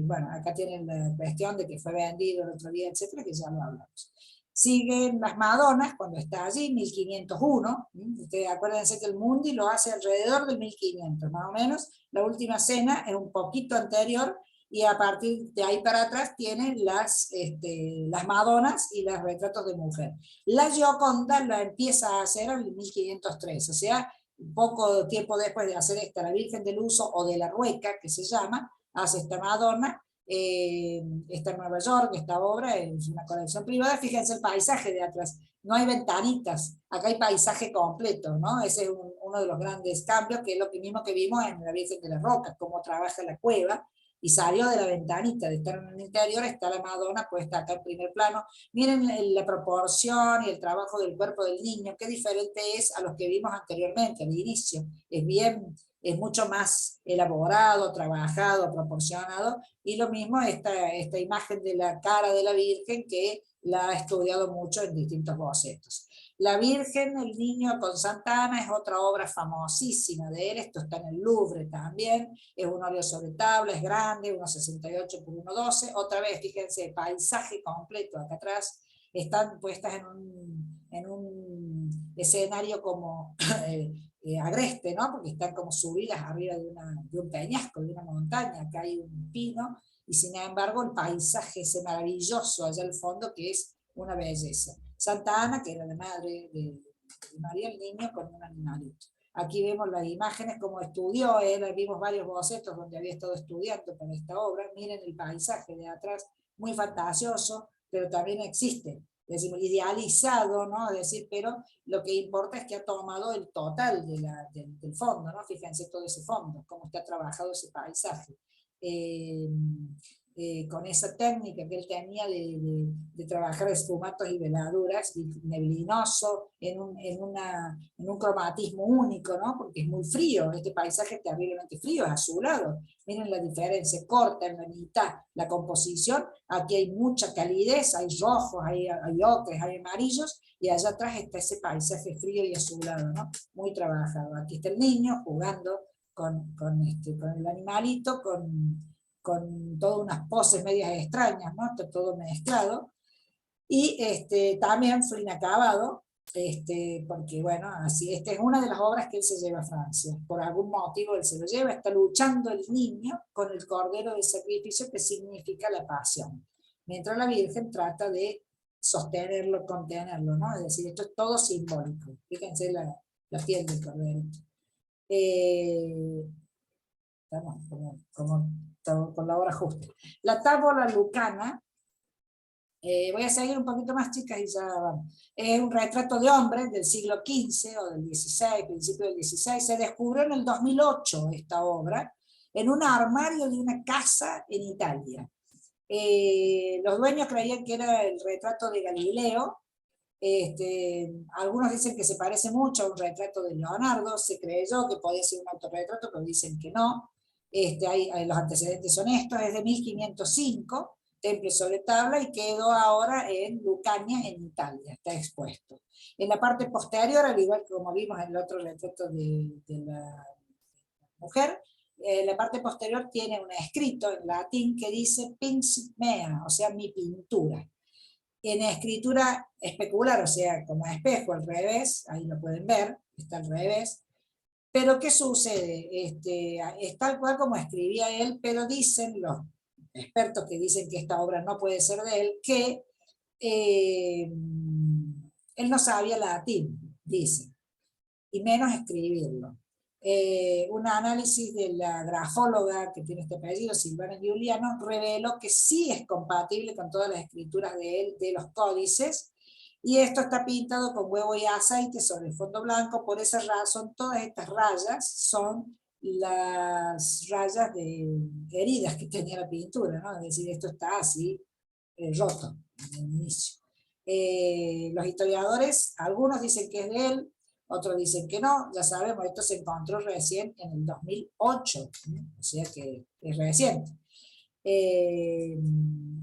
Bueno, acá tienen la cuestión de que fue vendido el otro día, etcétera, que ya lo hablamos. Siguen las Madonas cuando está allí, 1501. Ustedes acuérdense que el Mundi lo hace alrededor del 1500, más o menos. La última cena es un poquito anterior, y a partir de ahí para atrás tienen las Madonas y los retratos de mujer. La Gioconda la empieza a hacer en 1503, o sea, poco tiempo después de hacer esta, la Virgen del Uso o de la Rueca, que se llama, hace esta Madonna, está en Nueva York, esta obra es una colección privada. Fíjense el paisaje de atrás, no hay ventanitas, acá hay paisaje completo, ¿no? Ese es uno de los grandes cambios, que es lo mismo que vimos en la Virgen de las Rocas, cómo trabaja la cueva, y salió de la ventanita, de estar en el interior, está la Madonna puesta acá en primer plano. Miren la proporción y el trabajo del cuerpo del niño, qué diferente es a los que vimos anteriormente, al inicio. Es mucho más elaborado, trabajado, proporcionado, y lo mismo esta imagen de la cara de la Virgen, que la ha estudiado mucho en distintos bocetos. La Virgen, el niño con Santa Ana es otra obra famosísima de él, esto está en el Louvre también, es un óleo sobre tabla, es grande, 1,68 por 1,12, otra vez, fíjense, paisaje completo acá atrás, están puestas en un escenario como agreste, ¿no? Porque están como subidas arriba de un peñasco, de una montaña, acá hay un pino, y sin embargo el paisaje ese maravilloso allá al fondo, que es una belleza. Santa Ana, que era la madre de María el Niño, con un animalito. Aquí vemos las imágenes, como estudió él, vimos varios bocetos donde había estado estudiando para esta obra. Miren el paisaje de atrás, muy fantasioso, pero también existe, decimos, idealizado, ¿no? Es decir, pero lo que importa es que ha tomado el total del fondo, ¿no? Fíjense todo ese fondo, cómo está trabajado ese paisaje. Con esa técnica que él tenía de trabajar esfumatos y veladuras, y neblinoso, en un cromatismo único, ¿no? Porque es muy frío, este paisaje es terriblemente frío, es azulado. Miren la diferencia, corta en la mitad la composición, aquí hay mucha calidez, hay rojos, hay ocres, hay amarillos, y allá atrás está ese paisaje frío y azulado, ¿no? Muy trabajado. Aquí está el niño jugando con el animalito, con todas unas poses medias extrañas, ¿no? Está todo mezclado. Y también fue inacabado, porque bueno, así, esta es una de las obras que él se lleva a Francia. Por algún motivo él se lo lleva, está luchando el niño con el cordero de sacrificio, que significa la pasión. Mientras la Virgen trata de sostenerlo, contenerlo, ¿no? Es decir, esto es todo simbólico. Fíjense la piel del cordero. Estamos con la hora justa. La tábola lucana, voy a seguir un poquito más, chicas, y ya vamos. Es un retrato de hombre del siglo XV o del XVI, principio del XVI. Se descubrió en el 2008 esta obra, en un armario de una casa en Italia. Los dueños creían que era el retrato de Galileo. Algunos dicen que se parece mucho a un retrato de Leonardo, se creyó que podía ser un autorretrato, pero dicen que no. Los antecedentes son estos, es de 1505, temple sobre tabla, y quedó ahora en Lucania, en Italia, está expuesto. En la parte posterior, al igual que como vimos en el otro retrato de la mujer, la parte posterior tiene un escrito en latín que dice Pinsit mea, o sea, mi pintura. En escritura especular, o sea, como espejo al revés, ahí lo pueden ver, está al revés. Pero ¿qué sucede? Es tal cual como escribía él, pero dicen los expertos que dicen que esta obra no puede ser de él, que él no sabía latín, dice, y menos escribirlo. Un análisis de la grafóloga que tiene este apellido, Silvana Giuliano, reveló que sí es compatible con todas las escrituras de él, de los códices, y esto está pintado con huevo y aceite sobre el fondo blanco. Por esa razón todas estas rayas son las rayas de heridas que tenía la pintura, ¿no? Es decir, esto está así roto en el inicio. Los historiadores, algunos dicen que es de él, otros dicen que no, ya sabemos, esto se encontró recién en el 2008, o sea que es reciente.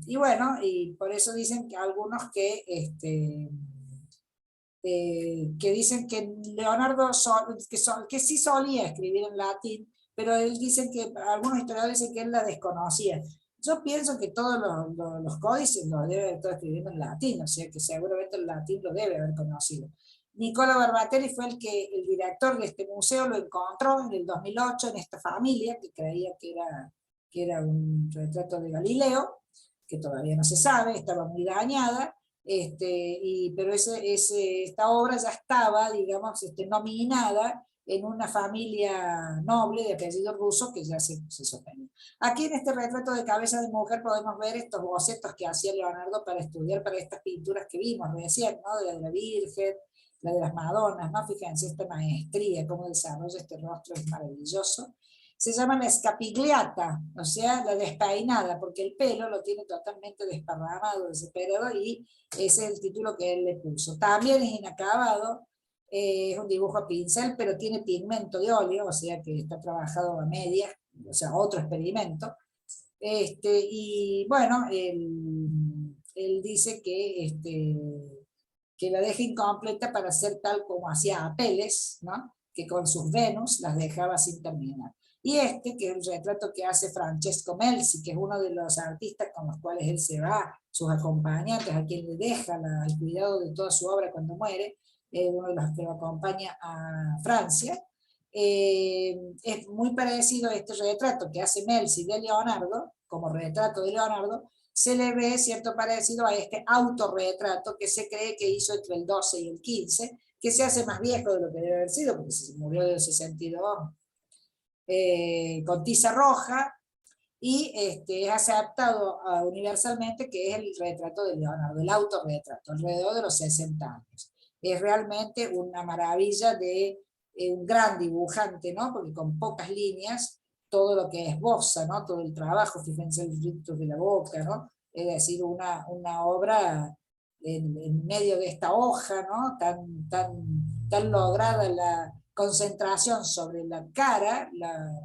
Y bueno, y por eso dicen que algunos que dicen que Leonardo que sí solía escribir en latín, pero él dicen que algunos historiadores dicen que él la desconocía. Yo pienso que todos los códices los debe haber estado escribiendo en latín, o sea que seguramente el latín lo debe haber conocido. Nicola Barbatelli fue el director de este museo, lo encontró en el 2008 en esta familia que creía que que era un retrato de Galileo, que todavía no se sabe, estaba muy dañada, pero esta obra ya estaba, digamos, nominada en una familia noble de apellido ruso que ya se sostenía. Aquí en este retrato de cabeza de mujer podemos ver estos bocetos que hacía Leonardo para estudiar para estas pinturas que vimos recién, ¿no? De la Virgen, la de las Madonas, ¿no? Fíjense esta maestría, cómo desarrolla este rostro, es maravilloso. Se llama la escapigliata, o sea, la despeinada, porque el pelo lo tiene totalmente desparramado, desesperado, y ese es el título que él le puso. También es inacabado, es un dibujo a pincel, pero tiene pigmento de óleo, o sea que está trabajado a medias, o sea, otro experimento. Y bueno, él dice que la deja incompleta para hacer tal como hacía Apeles, ¿no? Que con sus Venus las dejaba sin terminar. Y que es el retrato que hace Francesco Melzi, que es uno de los artistas con los cuales él se va, sus acompañantes, a quien le deja el cuidado de toda su obra cuando muere, uno de los que lo acompaña a Francia. Es muy parecido a este retrato que hace Melzi de Leonardo, como retrato de Leonardo, se le ve cierto parecido a este autorretrato que se cree que hizo entre el 12 y el 15, que se hace más viejo de lo que debe haber sido, porque se murió en el 62, con tiza roja, y es aceptado universalmente que es el retrato de Leonardo, el autorretrato, alrededor de los 60 años. Es realmente una maravilla de un gran dibujante, ¿no? Porque con pocas líneas, todo lo que esboza, ¿no? Todo el trabajo, fíjense el rictus de la boca, ¿no? Es decir, una obra en medio de esta hoja, ¿no? Tan lograda la concentración sobre la cara,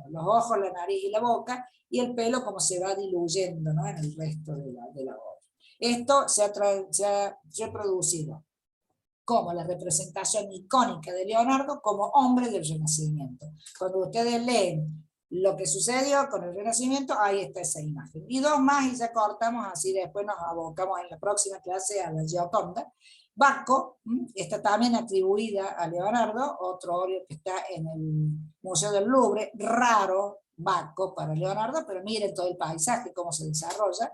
los ojos, la nariz y la boca, y el pelo como se va diluyendo, ¿no? En el resto de la obra. Esto se ha reproducido como la representación icónica de Leonardo como hombre del Renacimiento. Cuando ustedes leen lo que sucedió con el Renacimiento, ahí está esa imagen. Y dos más y ya cortamos, así después nos abocamos en la próxima clase a la Gioconda. Bacco está también atribuida a Leonardo, otro óleo que está en el Museo del Louvre, raro Bacco para Leonardo, pero miren todo el paisaje, cómo se desarrolla.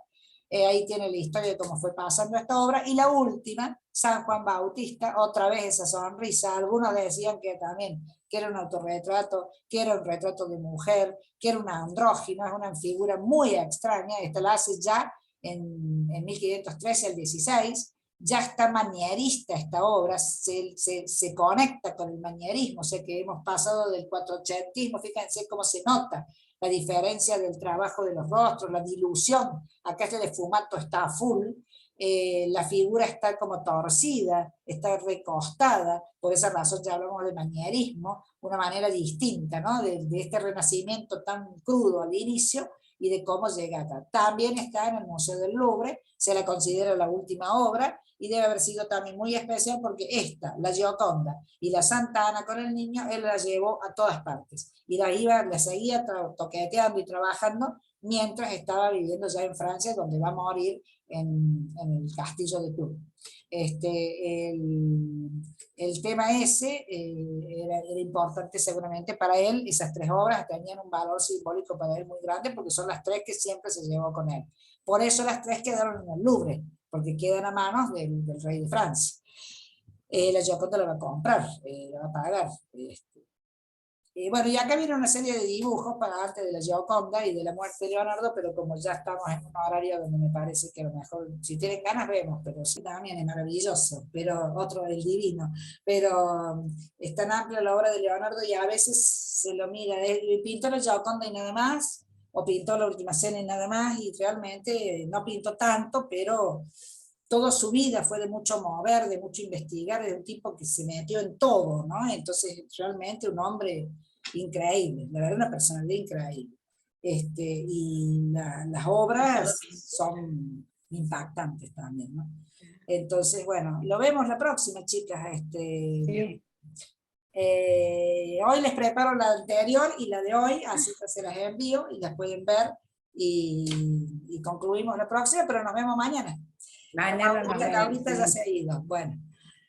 Ahí tiene la historia de cómo fue pasando esta obra. Y la última, San Juan Bautista, otra vez esa sonrisa. Algunos decían que también que era un autorretrato, que era un retrato de mujer, que era una andrógina, es una figura muy extraña. Esta la hace ya en 1513 al 16. Ya está manierista esta obra, se conecta con el manierismo, o sea que hemos pasado del cuatrocentismo, fíjense cómo se nota la diferencia del trabajo de los rostros, la dilución, acá este defumato está a full, la figura está como torcida, está recostada, por esa razón ya hablamos de manierismo, una manera distinta, ¿no? de este renacimiento tan crudo al inicio, y de cómo llega acá. También está en el Museo del Louvre, se la considera la última obra, y debe haber sido también muy especial porque esta, la Gioconda y la Santa Ana con el niño, él la llevó a todas partes, y la seguía toqueteando y trabajando mientras estaba viviendo ya en Francia, donde va a morir en el castillo de Tours. El tema ese era importante seguramente para él. Esas tres obras tenían un valor simbólico para él muy grande, porque son las tres que siempre se llevó con él. Por eso las tres quedaron en el Louvre, porque quedan a manos del rey de Francia. La Gioconda la va a comprar, la va a pagar. Bueno, y acá viene una serie de dibujos para arte de la Gioconda y de la muerte de Leonardo, pero como ya estamos en un horario donde me parece que a lo mejor, si tienen ganas, vemos, pero sí, también es maravilloso, pero otro, el divino. Pero es tan amplia la obra de Leonardo y a veces se lo mira, pintó la Gioconda y nada más, o pintó la Última Cena y nada más, y realmente no pintó tanto, pero toda su vida fue de mucho mover, de mucho investigar, de un tipo que se metió en todo, ¿no? Entonces, realmente un hombre increíble, la verdad, una personalidad increíble. Y las obras son impactantes también, ¿no? Entonces, bueno, lo vemos la próxima, chicas. Sí. Hoy les preparo la anterior y la de hoy, así que se las envío y las pueden ver, y concluimos la próxima, pero nos vemos mañana. Mañana nos vemos. Ahorita ya se ha ido. Bueno,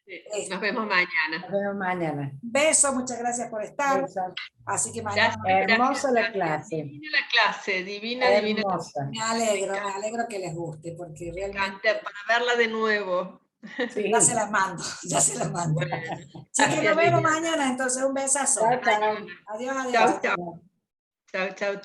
Sí, nos vemos mañana. Nos vemos mañana. Beso, muchas gracias por estar. Besos. Así que mañana. Hermosa la gracias. clase. Divina la clase, divina la Hermosa. Me alegro que les guste, porque realmente. encanta para verla de nuevo. Sí. Ya se las mando, ya se las mando. Bueno, Así que nos gracias, vemos Liliana. mañana, entonces un besazo. Chao, chao. Adiós, adiós. Chau, chau. Chau, chau.